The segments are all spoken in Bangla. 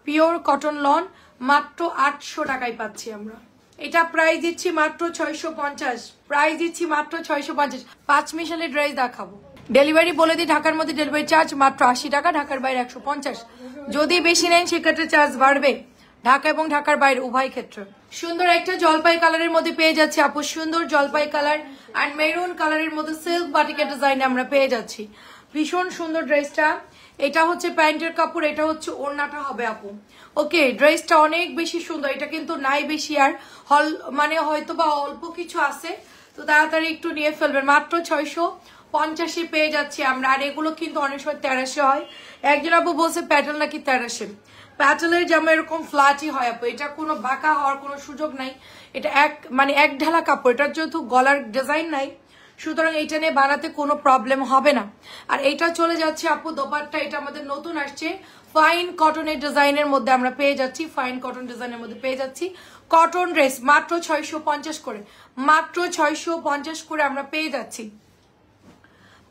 পিওর কটন লন, মাত্র 800 টাকায় পাচ্ছি আমরা। এটা প্রাইস দিচ্ছি মাত্র 650, প্রাইস দিচ্ছি মাত্র 650। 5 মিশালের ড্রেস দেখাবো। ডেলিভারি বলে দিই, ঢাকার মধ্যে ডেলিভারি চার্জ মাত্র 80 টাকা, ঢাকার বাইরে 150। যদি বেশি নেন সেক্ষেত্রে চার্জ বাড়বে, ঢাকা এবং ঢাকার বাইরে উভয় ক্ষেত্রে। সুন্দর একটা জলপাই কালারের মধ্যে পেয়ে যাচ্ছি আপু, সুন্দর জলপাই কালার আর মেরুন কালারের মধ্যে সিল্ক বাটিকের ডিজাইন আমরা পেয়ে যাচ্ছি। ভীষণ সুন্দর ড্রেসটা। এটা হচ্ছে প্যান্টের কাপড়, এটা হচ্ছে ওড়নাটা হবে আপু। ওকে, ড্রেসটা অনেক বেশি সুন্দর। এটা কিন্তু নাই বেশি আর হল মানে হয়তো বা অল্প কিছু আছে, তো তাড়াতাড়ি একটু নিয়ে ফেলবেন। মাত্র 650 পেয়ে যাচ্ছি আমরা। আর এগুলো কিন্তু অনেক সময় 1300 হয়। একজন আপু বলছে প্যাটেল নাকি 1300। প্যাটেলের জামা এরকম ফ্ল্যাটই হয় আপু, এটা কোনো বাঁকা হওয়ার কোনো সুযোগ নাই। এটা এক ঢালা কাপড়, এটার যেহেতু গলার ডিজাইন নাই, সুতরাং এইটা নিয়ে বানাতে কোনো প্রবলেম হবে না। আর এইটা চলে যাচ্ছে আপু দোপাট্টা, এটা আমাদের নতুন আসছে ফাইন কটনের ডিজাইনের মধ্যে আমরা পেয়ে যাচ্ছি, ফাইন কটন ডিজাইনের মধ্যে পেয়ে যাচ্ছি কটন ড্রেস মাত্র 650 করে, মাত্র 650 করে আমরা পেয়ে যাচ্ছি।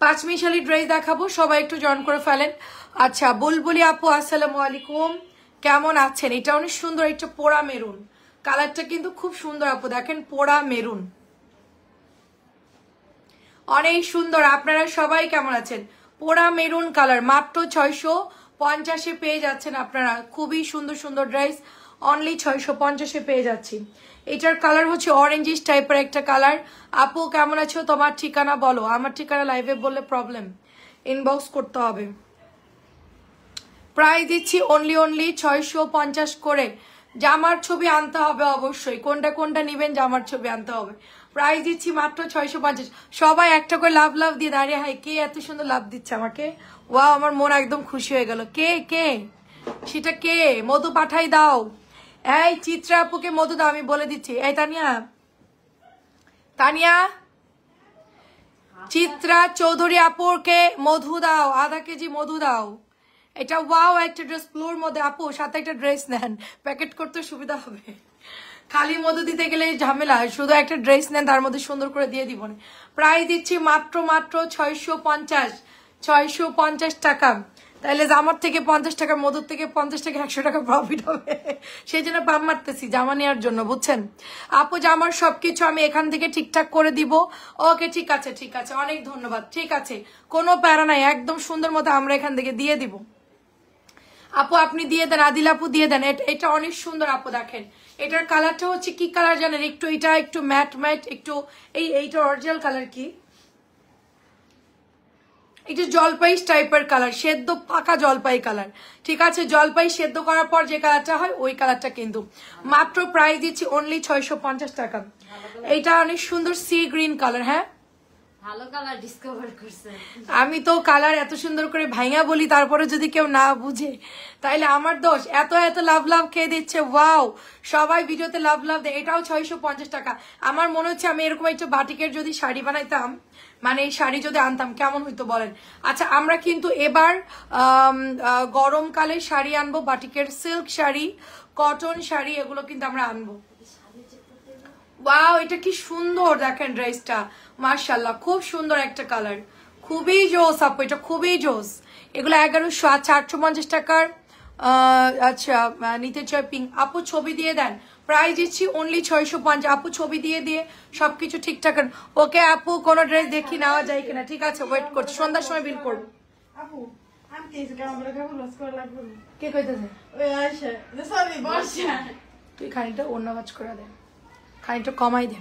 5 মিশালি ড্রেস দেখাবো, সবাই একটু জয়েন করে ফেলেন। আচ্ছা, বুলবুলি আপু আসসালামু আলাইকুম, কেমন আছেন? এটা অনেক সুন্দর, একটা পোড়া মেরুন কালারটা কিন্তু খুব সুন্দর আপু, দেখেন পোড়া মেরুন, অনেক সুন্দর। আপনারা সবাই কেমন আছেন? পোড়া মেরুন কালার মাত্র 650 পেয়ে যাচ্ছেন আপনারা। খুবই সুন্দর সুন্দর ড্রেস অনলি 650 পেয়ে যাচ্ছি। এটার কালার হচ্ছে অরেঞ্জিশ টাইপের একটা কালার। আপু কেমন আছো? তোমার ঠিকানা বলো। আমার ঠিকানা লাইভে বললে প্রবলেম, ইনবক্স করতে হবে। প্রাইস দিচ্ছি অনলি 650 করে। জামার ছবি আনতে হবে অবশ্যই, কোনটা কোনটা নিবেন জামার ছবি আনতে হবে। প্রাইস দিচ্ছি মাত্র 650। সবাই একটা করে লাভ লাভ দিয়ে দাঁড়িয়ে, হাই কে এত সুন্দর লাভ দিচ্ছে আমাকে, ওয়াও, আমার মন একদম খুশি হয়ে গেল। কে কে সেটা কে? মধু পাঠাই দাও। এই চিত্রা আপুকে মধু দাও, আমি বলে দিচ্ছি। এই তানিয়া, তানিয়া চিত্রা চৌধুরী আপুকে মধু দাও, আধা কেজি মধু দাও। এটা ওয়াও একটা ড্রেস, ফ্লোর মধ্যে আপু সাথে একটা ড্রেস নেন, প্যাকেট করতে সুবিধা হবে। খালি মধু দিতে গেলে ঝামেলা, শুধু একটা ড্রেস নেন, তার মধ্যে সুন্দর করে দিয়ে দিব। প্রাইস দিচ্ছি মাত্র 650 টাকা। তাহলে জামার থেকে 50 টাকা, মধুর থেকে 50 টাকা, 100 টাকা প্রফিট হবে। সেই জন্য পাম মারতেছি জামা নেওয়ার জন্য, বুঝছেন আপু? জামার সবকিছু আমি এখান থেকে ঠিকঠাক করে দিব। ওকে, ঠিক আছে ঠিক আছে, অনেক ধন্যবাদ। ঠিক আছে, কোনো প্যারা নাই, একদম সুন্দর মতো আমরা এখান থেকে দিয়ে দিব। আপু আপনি দিয়ে দেন, আদিল আপু দিয়ে দেন। এটা অনেক সুন্দর আপু, দেখেন এটার কালারটা হচ্ছে কি কালার জানেন? একটু এটা একটু ম্যাট ম্যাট, একটু এইটা অরিজিনাল কালার কি, এটা জলপাই টাইপের কালার, সেদ্ধ পাকা জলপাই কালার। ঠিক আছে, জলপাই সেদ্ধ করার পর যে কালারটা হয় ওই কালারটা। কিন্তু মাত্র প্রাইস দিচ্ছি অনলি 650 টাকা। এইটা অনেক সুন্দর সি গ্রিন কালার। হ্যাঁ, ভালো কালার ডিসকভার করছেন। আমি তো কালার এত সুন্দর করে ভাইয়া বলি, তারপরে যদি কেউ না বুঝে তাইলে আমার দোষ। এত এত লাভ লাভ খেয়ে দিচ্ছে, ওয়াও, সবাই ভিডিওতে লাভ লাভ দেয়। এটাও 650 টাকা। আমার মনে হচ্ছে আমি এরকম একটা বাটিকের যদি শাড়ি বানাইতাম, মানে এই শাড়ি যদি আনতাম কেমন হইতো বলেন? আচ্ছা, আমরা কিন্তু এবার গরমকালে শাড়ি আনবো, বাটিকের সিল্ক শাড়ি, কটন শাড়ি, এগুলো কিন্তু আমরা আনবো। ওয়াও, এটা কি সুন্দর দেখেন ড্রেসটা, মাশাআল্লাহ, খুব সুন্দর একটা কালার, খুবই জোস আপু, এটা খুবই জোস। এগুলো 1100, আচ্ছা 850 টাকার। আচ্ছা, নিতে চাই পিঙ্ক। আপু ছবি দিয়ে দেন, প্রাইস দিচ্ছি অনলি 650। আপু ছবি দিয়ে দিয়ে সবকিছু ঠিকঠাক। ওকে আপু, কোন ড্রেস দেখি নেওয়া যায় কিনা। ঠিক আছে, ওয়েট করছি, সন্ধ্যার সময় বিল করবো। আপু কে কইতেছে? তুই খানিকটা অন্য কাজ করে দে, খানিকটা কমাই দে।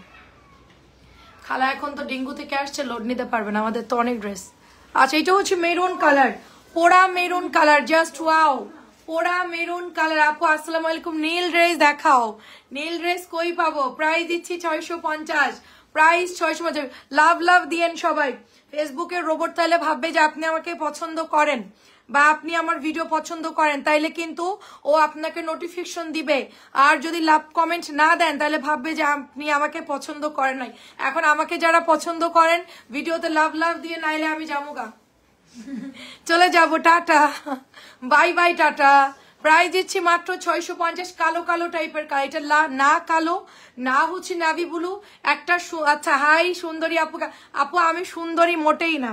খালা এখন তো ডেঙ্গু থেকে আসছে, লোড নিতে পারবে না, আমাদের তো অনেক ড্রেস। আচ্ছা, এটা হচ্ছে মেরুন কালার, পোড়া মেরুন কালার, জাস্ট ওয়াও, পোড়া মেরুন কালার। আপু আসসালামু আলাইকুম, নীল ড্রেস দেখাও। নীল ড্রেস কই পাবো? প্রাইস দিচ্ছি 650, প্রাইস 650। লাভ লাভ দিয়েন সবাই। ফেসবুকের রোবট তাইলে ভাববে যে আপনি আমাকে পছন্দ করেন বা আপনি আমার ভিডিও পছন্দ করেন, তাইলে কিন্তু ও আপনাকে নোটিফিকেশন দিবে। আর যদি লাভ কমেন্ট না দেন তাহলে ভাববে যে আপনি আমাকে পছন্দ করেন নাই। এখন আমাকে যারা পছন্দ করেন ভিডিওতে লাভ লাভ দিয়ে, নাইলে আমি যাবো চলে যাবো, tata bye bye, tata. Price দিচ্ছি মাত্র 650। কালো কালো টাইপের, এটা না কালো না হচ্ছে নাভি ব্লু একটা। আচ্ছা, হাই সুন্দরী আপু। আপু আমি সুন্দরী মোটেই না,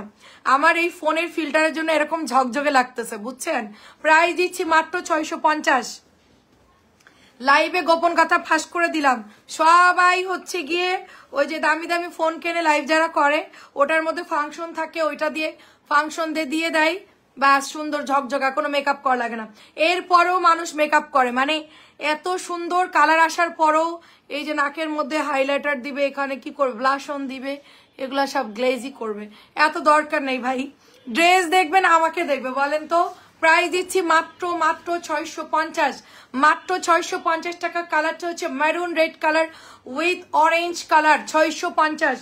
আমার এই ফোনের ফিল্টারের জন্য এরকম ঝকঝকে লাগতেছে, বুঝছেন? প্রাইস দিচ্ছি মাত্র 650। লাইভে গোপন কথা ফাঁস করে দিলাম। সবাই হচ্ছে গিয়ে ওই যে দামি দামি ফোন কেনে লাইভ যারা করে, ওটার মধ্যে ফাংশন থাকে, ওইটা দিয়ে ফাংশন দিয়ে দেয়, ব্যাস সুন্দর ঝকঝকা, কোনো মেকআপ করা লাগে না। এরপরেও মানুষ মেকআপ করে, মানে এত সুন্দর কালার আসার পরেও এই যে নাকের মধ্যে হাইলাইটার দিবে, এখানে কি করবে, ব্লাশ অন দিবে, এগুলা সব গ্লেজি করবে। এত দরকার নেই ভাই। ড্রেস দেখবেন, আমাকে দেখবে, বলেন তো। প্রাইস দিচ্ছি মাত্র 650, মাত্র 650 টাকা। কালারটা হচ্ছে maroon red colour with orange colour, 650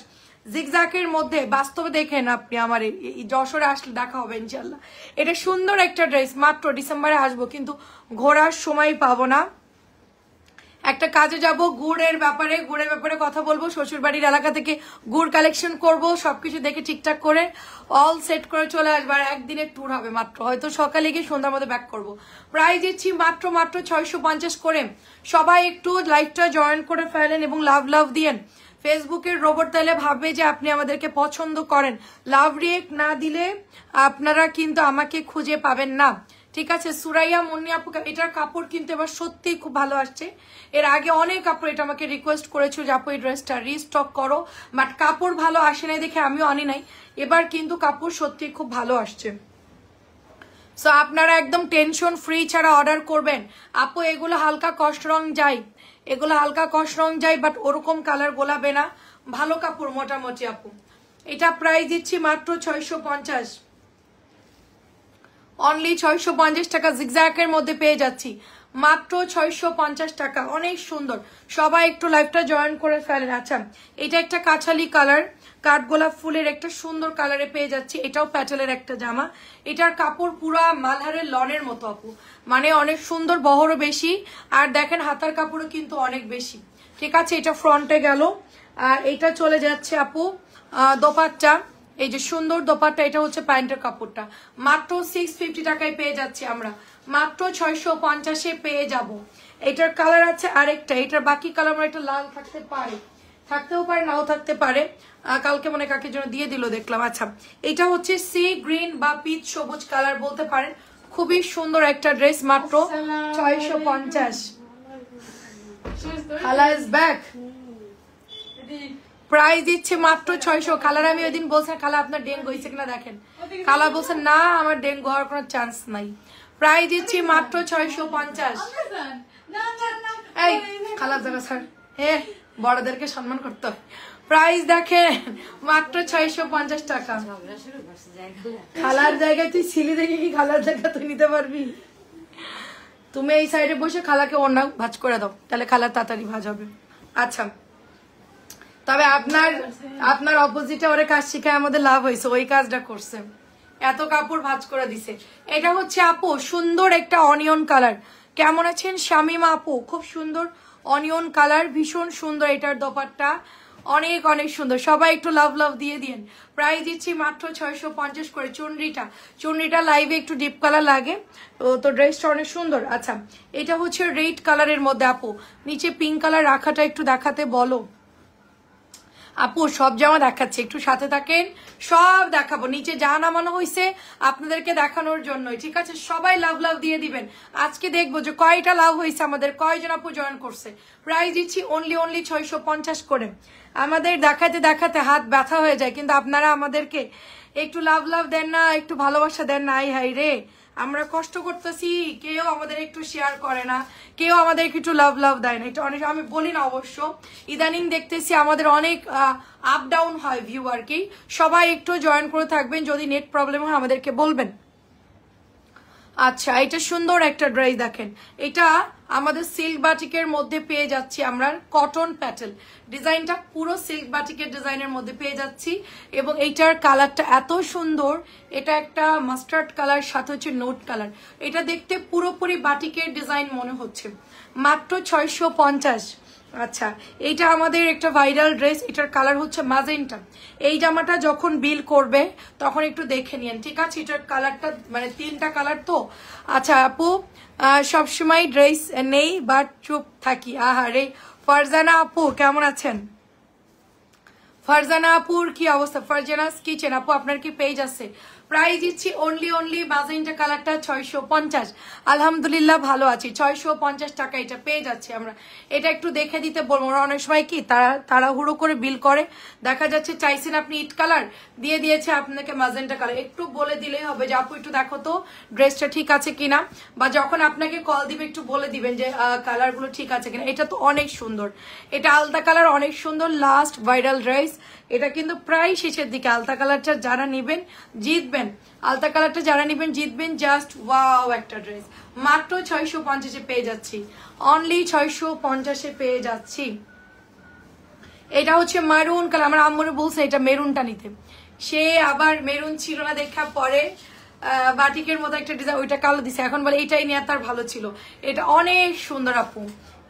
জিগজ্যাকের মধ্যে। বাস্তবে দেখেন আপনি, আমার এই যশোরে আসলে দেখা হবে ইনশাল্লাহ। এটা সুন্দর একটা ড্রেস, মাত্র ডিসেম্বরে আসবো কিন্তু ঘোরার সময় পাবো না। একটা কাজে যাব, গুড়ের ব্যাপারে কথা বলবো, শ্বশুর বাড়ির এলাকা থেকে গুড় কালেকশন করব, সবকিছু দেখে ঠিকঠাক করে অল সেট করে চলে আসবো। আর একদিনের ট্যুর হবে মাত্র, হয়তো সকালে গিয়ে সন্ধ্যার মধ্যে ব্যাক করবো। প্রাইস দিচ্ছি মাত্র 650 করে। সবাই একটু লাইভটা জয়েন করে ফেলেন এবং লাভ দিয়েন। ফেসবুকের রোবট তাহলে ভাববে যে আপনি আমাদেরকে পছন্দ করেন। লাভ রিয়েক্ট না দিলে আপনারা কিন্তু আমাকে খুঁজে পাবেন না, ঠিক আছে। সুরাইয়া মুন্নি আপু, এটার কাপড় কিন্তু এবার সত্যি খুব ভালো আসছে। এর আগে অনেক কাপড় এটা আমাকে রিকোয়েস্ট করেছিল যে আপু এই ড্রেসটা রিস্টক করো, বাট কাপড় ভালো আসে নাই দেখে আমিও আনি নাই। এবার কিন্তু কাপড় সত্যি খুব ভালো আসছে। সো আপনারা একদম টেনশন ফ্রি ছাড়া অর্ডার করবেন। আপু এগুলো হালকা কস্ট রং যায়, বাট ওরকম কালার গোলাবে না, ভালো কাপড় মোটামুটি আপু। এটা প্রাইস দিচ্ছি মাত্র 650, অনলি 650 টাকা। জিগজ্যাকের মধ্যে পেয়ে যাচ্ছি মাত্র 650 টাকা, অনেক সুন্দর। সবাই একটু লাইভটা জয়েন করে ফেলেন। আচ্ছা, এটা একটা কাঁঠালি কালার, কাঠগোলাপ ফুলের একটা সুন্দর কালারে পেয়ে যাচ্ছি। এটাও প্যাটেলের একটা জামা। এটার কাপড় পুরা মালহারের লনের মতো আপু, মানে অনেক সুন্দর, বহরও বেশি। আর দেখেন হাতার কাপড়ও কিন্তু অনেক বেশি, ঠিক আছে। এটা ফ্রন্টে গেল। আর এটা চলে যাচ্ছে আপু দোপাট্টা, এই যে সুন্দর দোপাট্টা, এটা হচ্ছে প্যান্টের কাপড়টা। মাত্র 650 টাকায় পেয়ে যাচ্ছি আমরা, মাত্র 650-এ পেয়ে যাব। এটার কালার আছে আরেকটা, এটার বাকি কালার আমার একটা লাল থাকতে পারে, থাকতেও পারে নাও থাকতে পারে, কালকে মনে কাকে জন্য দিয়ে দিল দেখলাম। আচ্ছা, এটা হচ্ছে সি গ্রিন বা পিচ সবুজ কালার বলতে পারেন, খুবই সুন্দর একটা ড্রেস, মাত্র 650। খালা ইজ ব্যাক। প্রাইস দিচ্ছে মাত্র 600। খালার আমি ওই দিন বলছেন খালা আপনার ডেঙ্গু হয়েছে কিনা দেখেন, খালা বলছেন না আমার ডেঙ্গু হওয়ার কোনো চান্স নাই। প্রাইস দিচ্ছি মাত্র 650। এই খালার জায়গা স্যার, হ্যাঁ বড়দেরকে সম্মান করতে হয়। প্রাইস দেখেন মাত্র 650 টাকা। খালার জায়গায় তুই ছিলি দেখে কি খালার জায়গা তুই নিতে পারবি? তুমি এই সাইডে বসে খালাকে অন্য ভাজ করে দাও, তাহলে খালার তাড়াতাড়ি ভাজ হবে। আচ্ছা, তবে আপনার অপোজিটে ওরে কাজ শিখায় আমাদের লাভ হয়েছে, ওই কাজটা করছে, এত কাপড় ভাঁজ করে দিছে। এটা হচ্ছে আপু সুন্দর একটা অনিয়ন কালার। কেমন আছেন শামিমা আপু? খুব সুন্দর অনিয়ন কালার, ভীষণ সুন্দর। এটার দোপাট্টা অনেক অনেক সুন্দর। সবাই একটু লাভ দিয়ে দিন। প্রাইস দিচ্ছি মাত্র 650 করে। চুনরিটা লাইভে একটু ডিপ কালার লাগে, তো ড্রেসটা অনেক সুন্দর। আচ্ছা, এটা হচ্ছে রেড কালারের মধ্যে আপু, নিচে পিঙ্ক কালার রাখাটা একটু দেখাতে বলো আপু। সব জামা দেখাচ্ছে, একটু সাথে থাকেন, সব দেখাবো। নিচে যা নামানো হয়েছে আপনাদেরকে দেখানোর জন্যই, ঠিক আছে। সবাই লাভ দিয়ে দিবেন। আজকে দেখবো যে কয়টা লাভ হয়েছে আমাদের, কয়জন আপু জয়েন করছে। প্রাইস দিচ্ছি অনলি 650 করে। আমাদের দেখাতে হাত ব্যথা হয়ে যায়, কিন্তু আপনারা আমাদেরকে একটু লাভ দেন না, একটু ভালোবাসা দেন না। আই হাই রে, আমরা কষ্ট করতেছি, কেউ আমাদের একটু শেয়ার করে না, কেউ আমাদের একটু লাভ দেয় না। এটা অনেক আমি বলি না অবশ্য, ইদানিং দেখতেছি আমাদের অনেক আপ ডাউন হয় ভিউ আর কি। সবাই একটু জয়েন করে থাকবেন, যদি নেট প্রবলেম হয় আমাদেরকে বলবেন। আচ্ছা, এটা সুন্দর একটা ড্রেস দেখেন, এটা আমাদের সিল্ক বাটিকের মধ্যে পেয়ে যাচ্ছি আমরা, কটন প্যাটেল ডিজাইনটা পুরো সিল্ক বাটিকের ডিজাইনের মধ্যে পেয়ে যাচ্ছি। এবং এইটার কালারটা এত সুন্দর, এটা একটা মাস্টার্ড কালার সাথে হচ্ছে নোট কালার। এটা দেখতে পুরোপুরি বাটিকের ডিজাইন মনে হচ্ছে, মাত্র 650। আচ্ছা, এইটা আমাদের একটা ভাইরাল ড্রেস, এটার কালার হচ্ছে ম্যাজেন্টা। এই জামাটা যখন বিল করবে তখন একটু দেখে নিন, ঠিক আছে। এটার কালারটা মানে 3টা কালার তো। আচ্ছা আপু, সবসময় ড্রেস নেই বাট চুপ থাকি। আহারে, ফারজানা আপু কেমন আছেন? ফারজানা আপুর কি অবস্থা? ফারজানাস কিচেন আপু, আপনার কি পেজ আছে? প্রাইস দিচ্ছি অনলি ম্যাজেন্টা কালারটা 650। আলহামদুলিল্লাহ ভালো আছি, 650 টাকা এটা পেয়ে যাচ্ছি আমরা। এটা একটু দেখে দিতে বলবো, ওরা অনেক সময় কি তাড়াহুড়ো করে বিল করে, দেখা যাচ্ছে চাইছেন আপনি ইট কালার দিয়ে দিয়েছে আপনাকে ম্যাজেন্টা কালার, একটু বলে দিলেই হবে যে আপু একটু দেখো তো ড্রেসটা ঠিক আছে কিনা, বা যখন আপনাকে কল দিবে একটু বলে দিবেন যে কালারগুলো ঠিক আছে কিনা। এটা তো অনেক সুন্দর, এটা আলতা কালার অনেক সুন্দর, লাস্ট ভাইরাল ড্রেস। এটা কিন্তু প্রায় শেষের দিকে। আলতা কালারটা যারা নিবেন জিতবেন, আলতা কালারটা যারা নিবেন জিতবেন। জাস্ট ওয়াও একটা ড্রেস, মাত্র 650-এ পেয়ে যাচ্ছি, অনলি 650-এ পেয়ে যাচ্ছি। এটা হচ্ছে মারুন কালার, আমার আম্মুরে বলছে এটা মেরুনটা নিতে, সে আবার মেরুন ছিল না দেখা পরে বাটিকের মতো একটা ডিজাইন ওইটা কালো দিছে, এখন বলে এটাই নিয়ে তার ভালো ছিল। এটা অনেক সুন্দর আপু,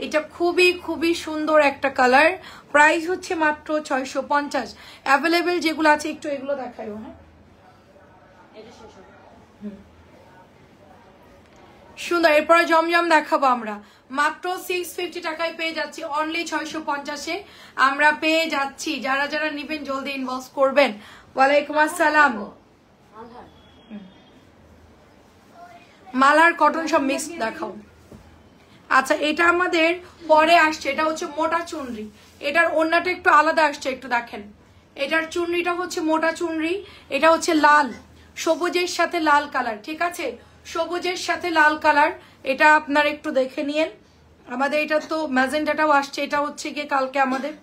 এটা খুবই সুন্দর একটা কালার। প্রাইস হচ্ছে মাত্র 650। অ্যাভেলেবেল যেগুলো আছে একটু এগুলো দেখাইও। হ্যাঁ সুন্দর, এরপরে জমজম দেখাবো আমরা, মাত্র 650 টাকায় পেয়ে যাচ্ছি, অনলি 650-এ আমরা পেয়ে যাচ্ছি। যারা যারা নিবেন জলদি ইনবক্স করবেন। ওয়ালাইকুম আসসালাম। মালার কটন সব মিক্স দেখাও। আচ্ছা এটা আমাদের পরে আসছে, এটা হচ্ছে মোটা চুনরি, এটার ওড়নাটা একটু আলাদা আসছে, একটু দেখেন। এটার চুনরিটা হচ্ছে মোটা চুনরি, এটা হচ্ছে লাল, সবুজের সাথে লাল কালার, ঠিক আছে, সবুজের সাথে লাল কালার। এটা আপনার একটু দেখে নিয়েন। আমাদের এটা তো ম্যাজেন্টাটাও আসছে, এটা হচ্ছে গিয়ে কালকে আমাদের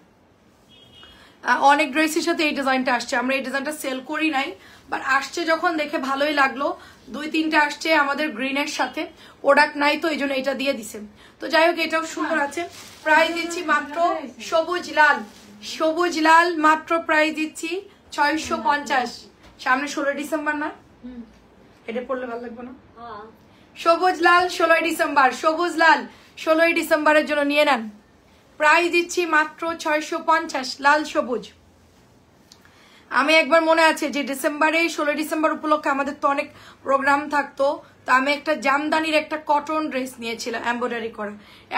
অনেক ড্রেসের সাথে এই ডিজাইনটা আসছে। আমরা এই ডিজাইনটা সেল করি নাই, বাট আসছে যখন দেখে ভালোই লাগলো। 2-3টা আসছে আমাদের গ্রিনের সাথে, প্রোডাক্ট নাই তো এই জন্য এটা দিয়ে দিছে। তো যাই হোক এটাও সুন্দর আছে। প্রাইস দিচ্ছি মাত্র সবুজ লাল মাত্র প্রাইস দিচ্ছি 650। সামনে 16 ডিসেম্বর না, এটা পড়লে ভালো লাগবে না? সবুজ লাল 16 ডিসেম্বর, সবুজ লাল 16 ডিসেম্বরের জন্য নিয়ে নেন। প্রাইস দিচ্ছি মাত্র 650, লাল সবুজ। আমি একবার মনে আছে যে ডিসেম্বরে 16 ডিসেম্বর উপলক্ষে আমাদের তো অনেক প্রোগ্রাম থাকতো, তো আমি একটা জামদানির একটা কটন ড্রেস নিয়েছিলাম এমব্রয়ডারি করা,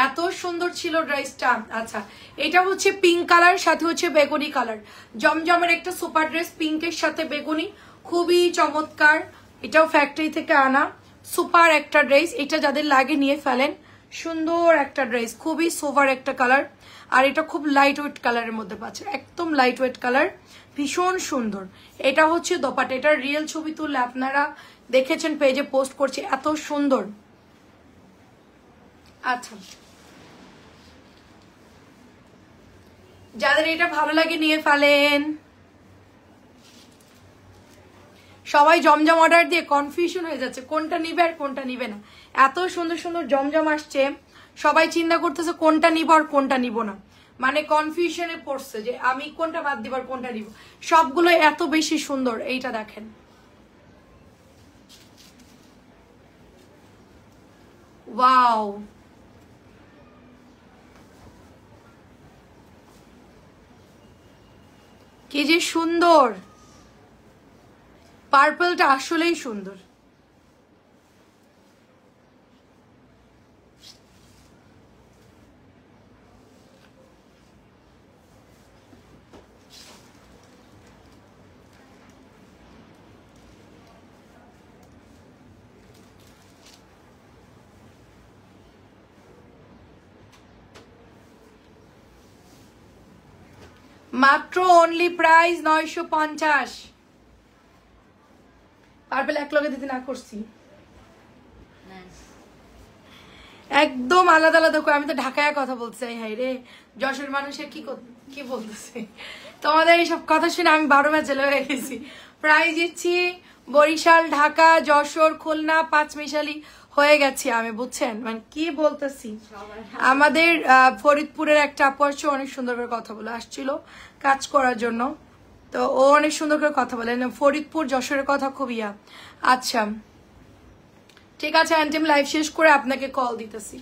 এত সুন্দর ছিল ড্রেসটা। আচ্ছা এটা হচ্ছে পিঙ্ক কালার, সাথে হচ্ছে বেগুনি কালার, জমজমের একটা সুপার ড্রেস, পিঙ্কের সাথে বেগুনি, খুবই চমৎকার। এটাও ফ্যাক্টরি থেকে আনা সুপার একটা ড্রেস, এটা যাদের লাগে নিয়ে ফেলেন। সুন্দর একটা ড্রেস, খুবই সোভার একটা কালার, আর এটা খুব লাইট ওয়েট কালারের মধ্যে পাচ্ছে, একদম লাইট ওয়েট কালার, ভীষণ সুন্দর। এটা হচ্ছে দোপাট্টা, এটার রিয়েল ছবি তুললে আপনারা দেখেছেন, পেজে পোস্ট করছি, এত সুন্দর। আচ্ছা যাদের এটা ভালো লাগে নিয়ে ফেলেন। সবাই জমজম অর্ডার দিয়ে কনফিউশন হয়ে যাচ্ছে কোনটা নিবে আর কোনটা নিবে না। এত সুন্দর সুন্দর জমজম আসছে, সবাই চিন্তা করতেছে কোনটা নিব আর কোনটা নিব না, মানে কনফিউশনে পড়ছে যে আমি কোনটা বাদ দিব আর কোনটা নিব। সবগুলো এত বেশি সুন্দর। এইটা দেখেন, ওয়াও, কি যে সুন্দর, পার্পলটা আসলেই সুন্দর। মাত্র অনলি প্রাইস 950। পার্পল এক লগে দিতে না করছি, একদম আলাদা আলাদা করে। আমি তো ঢাকায় কথা বলতে চাই, হাই রে যশোর মানুষের কি বলতেছে তোমাদের এইসব কথা শুনে আমি 12 ম্যাচে হয়ে গেছি। প্রাইস দিচ্ছি বরিশাল, ঢাকা, যশোর, খুলনা, পাঁচমিশালি হয়ে গেছি আমি, বুঝছেন মানে কি বলতেছি। আমাদের ফরিদপুরের একটা আপু আসছে, অনেক সুন্দর করে কথা বলে আসছিল কাজ করার জন্য, তো ও অনেক সুন্দর করে কথা বলে, ফরিদপুর যশোরের কথা খুব ইয়া। আচ্ছা ঠিক আছে আন্টি, লাইভ শেষ করে আপনাকে কল দিতেছি।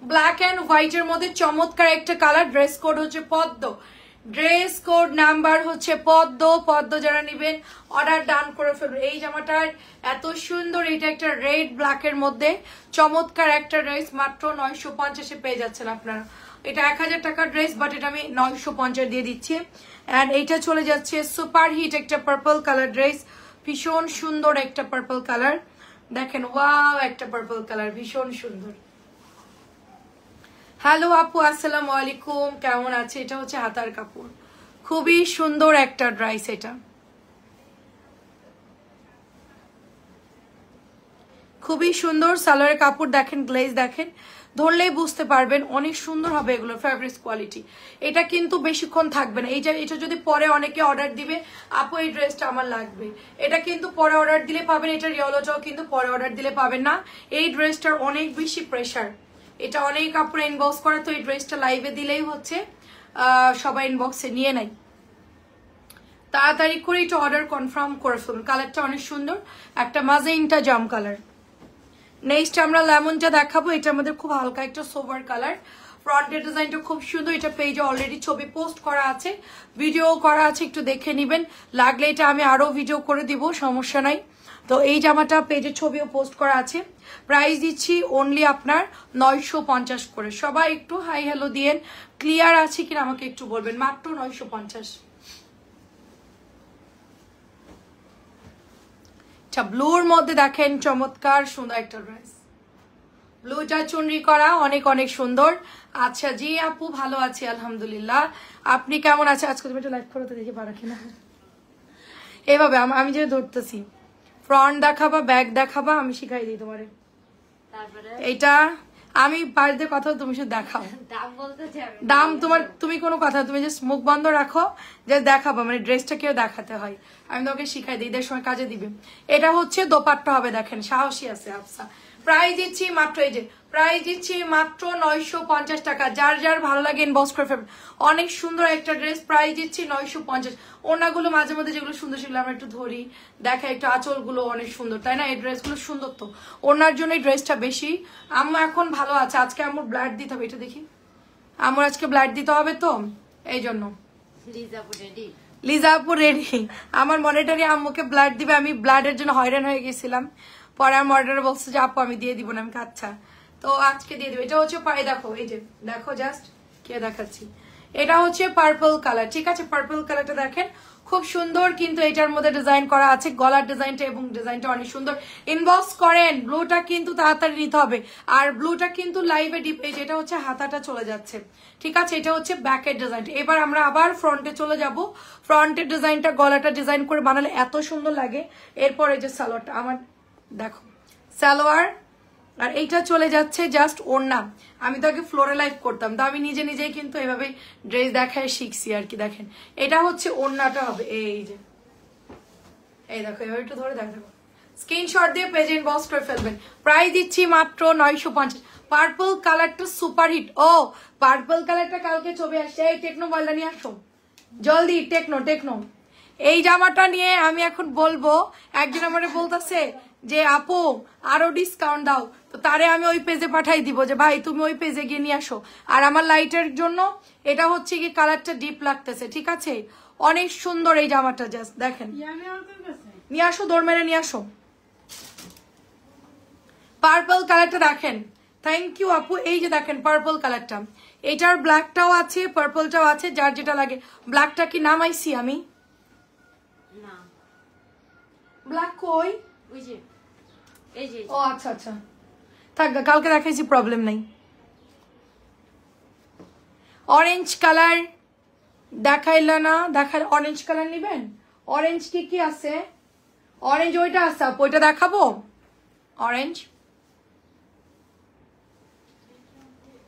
ব্ল্যাক অ্যান্ড হোয়াইটের মধ্যে চমৎকার একটা কালার, ড্রেস কোড হচ্ছে পদ্ম, ড্রেস কোড নাম্বার হচ্ছে পদ্ম। পদ্ম যারা নিবেন অর্ডার ডান করে ফেলবেন। এই জামাটার এত সুন্দর, এটা একটা রেড ব্ল্যাকের মধ্যে চমৎকার একটা ড্রেস, মাত্র 950-এ পেয়ে যাচ্ছেন আপনারা। এটা 1000 টাকার ড্রেস, বাট এটা আমি 950 দিয়ে দিচ্ছি। অ্যান্ড এইটা চলে যাচ্ছে সুপার হিট একটা পার্পল কালার ড্রেস, ভীষণ সুন্দর একটা পার্পল কালার। দেখেন ওয়াও, একটা পার্পল কালার ভীষণ সুন্দর। হ্যালো আপু, আসসালামু আলাইকুম, কেমন আছে? এটা হচ্ছে হাতার কাপড়, খুবই সুন্দর একটা ড্রেস। এটা খুবই সুন্দর সালোয়ারের কাপড় দেখেন, গ্লেজ দেখেন, ধরলেই বুঝতে পারবেন অনেক সুন্দর হবে এগুলো ফ্যাব্রিক্স কোয়ালিটি। এটা কিন্তু বেশিক্ষণ থাকবে না। এটা যদি পরে অনেকে অর্ডার দিবে, আপু এই ড্রেসটা আমার লাগবে, এটা কিন্তু পরে অর্ডার দিলে পাবেন। এটা রিয়েলোটাও কিন্তু পরে অর্ডার দিলে পাবেন না। এই ড্রেসটার অনেক বেশি প্রেশার, এটা অনেক কাপড়ে ইনবক্স করে, তো এই ড্রেসটা লাইভে দিলেই হচ্ছে সবাই ইনবক্সে নিয়ে নেয়। তাড়াতাড়ি করে এটা অর্ডার কনফার্ম করে ফেলুন। কালারটা অনেক সুন্দর, একটা মাজেন্টা জাম কালার। নেক্সট আমরা লেমনটা দেখাবো, এটা আমাদের খুব হালকা একটা সোভার কালার। ফ্রন্টের ডিজাইনটা খুব সুন্দর, এটা পেজে অলরেডি ছবি পোস্ট করা আছে, ভিডিও করা আছে, একটু দেখে নিবেন। লাগলে এটা আমি আরো ভিডিও করে দিব, সমস্যা নাই। তো এই জামাটা পেজে ছবিও পোস্ট করা আছে। প্রাইস দিচ্ছি অনলি আপনার 950 করে। সবাই একটু হাই হ্যালো দিয়েন, ক্লিয়ার আছে কিনা আমাকে একটু বলবেন। মাত্র 950। ব্লুর মধ্যে দেখেন চমৎকার সুন্দর একটা ড্রেস, ব্লুটা চুনরি করা, অনেক অনেক সুন্দর। আচ্ছা জি আপু, ভালো আছি আলহামদুলিল্লাহ, আপনি কেমন আছেন? আজকে তুমি একটু লাইভ করতে দেখি পারো কিনা। এভাবে আমি যে ধরতেছি, ফ্রন্ট দেখাবা, ব্যাক দেখাবা, আমি শিখাই দিই তোমারে। তারপরে এইটা আমি বাড়িতে কথা, তুমি শুধু দেখাও। দাম বলতে যাবে, দাম তুমি কোনো কথা, তুমি জাস্ট মুখ বন্ধ রাখো, যে দেখাবো, মানে ড্রেসটা কেউ দেখাতে হয়, আমি তোমাকে শিখাই দিই, ঈদের সময় কাজে দিবে। এটা হচ্ছে দোপাট্টা হবে, দেখেন সাহসী আছে আফসা। প্রাইস দিচ্ছি মাত্র, এই যে প্রাইস দিচ্ছি মাত্র 950 টাকা। যার যার ভালো লাগে ইনবক্স করে ফেলবেন। অনেক সুন্দর একটা ড্রেস, প্রাইস দিচ্ছি 950। ওনাগুলো মাঝে মধ্যে যেগুলো সুন্দর সেগুলো আমরা একটু ধরি, দেখা একটু আঁচলগুলো অনেক সুন্দর, তাই না? এই ড্রেসগুলো সুন্দর, তো ওনার জন্য এই ড্রেসটা বেশি। আম্মু এখন ভালো আছে, আজকে আম্মুর ব্লাড দিতে হবে, এটা দেখি, আমার আজকে ব্লাড দিতে হবে, তো এই জন্য লিজা আপু রেডি। আমার মনিটরি আম্মুকে ব্লাড দিবে, আমি ব্লাডের জন্য হয়রান হয়ে গেছিলাম, পরে আমার মনিটরে বলছে যে আপু আমি দিয়ে দিব না, আমি আচ্ছা তো আজকে দিয়ে দিবে। এটা হচ্ছে দেখো, এই যে দেখো, জাস্ট কে দেখাচ্ছি, এটা হচ্ছে পার্পল কালার, ঠিক আছে? পার্পল কালারটা দেখেন খুব সুন্দর, কিন্তু এটার মধ্যে ডিজাইন করা আছে, গলার ডিজাইনটা এবং ডিজাইনটা অনেক সুন্দর। ইনবক্স করেন, ব্লুটা কিন্তু তাড়াতাড়ি নিতে হবে, আর ব্লুটা কিন্তু লাইভে ডিপ, এই যেটা হচ্ছে হাতাটা চলে যাচ্ছে, ঠিক আছে? এটা হচ্ছে ব্যাকের ডিজাইনটা। এবার আমরা আবার ফ্রন্টে চলে যাব। ফ্রন্টের ডিজাইনটা, গলাটা ডিজাইন করে বানালে এত সুন্দর লাগে। এরপরে যে সালোয়ারটা আমার দেখো, সালোয়ার, আর এইটা চলে যাচ্ছে জাস্ট ওড়না। আমি তো আগে ফ্লোরে লাইভ করতাম, তো আমি নিজে নিজেই কিন্তু এভাবে ড্রেস দেখায় শিখছি আর কি। দেখেন এটা হচ্ছে ওড়নাটা হবে, এই যে এই দেখো, এভাবে একটু ধরে দেখো, স্ক্রিনশট দিয়ে পেজ ইনবক্স করে ফেলবেন। প্রাইস দিচ্ছি মাত্র 950। পার্পল কালারটা সুপার হিট। ও পার্পল কালারটা কালকে ছবি আসছে, এই টেকনো বলটা নিয়ে আসো জলদি, টেকনো। এই জামাটা নিয়ে আমি এখন বলবো, একজন আমারে বলতেছে যে আপু আরো ডিসকাউন্ট দাও, তো তারে আমি ওই পেজে পাঠাই দিব যে ভাই তুমি ওই পেজে গিয়ে নিয়ে আসো। আর আমার লাইটের জন্য এটা হচ্ছে কি কালারটা ডিপ লাগতেছে, ঠিক আছে? অনেক সুন্দর এই জামাটা, জাস্ট দেখেন, নিয়ে আসো, দৌড় মেরে নিয়ে আসো। পার্পল কালারটা দেখেন, থ্যাংক ইউ আপু। এই যে দেখেন পার্পল কালারটা, এটার ব্ল্যাকটাও আছে, পার্পলটাও আছে, যার যেটা লাগে। ব্ল্যাকটা কি নামাইছি আমি? না, ব্ল্যাক কই? ওই যে এই যে, ও আচ্ছা আচ্ছা, থাক, কালকে দেখাইছি, প্রবলেম নাই। অরেঞ্জ কালার দেখাইল না, অরেঞ্জ কালার নিবেন? অরেঞ্জ কি আছে? অরেঞ্জ ওইটা আছে আপু, ওইটা দেখাবো। অরেঞ্জ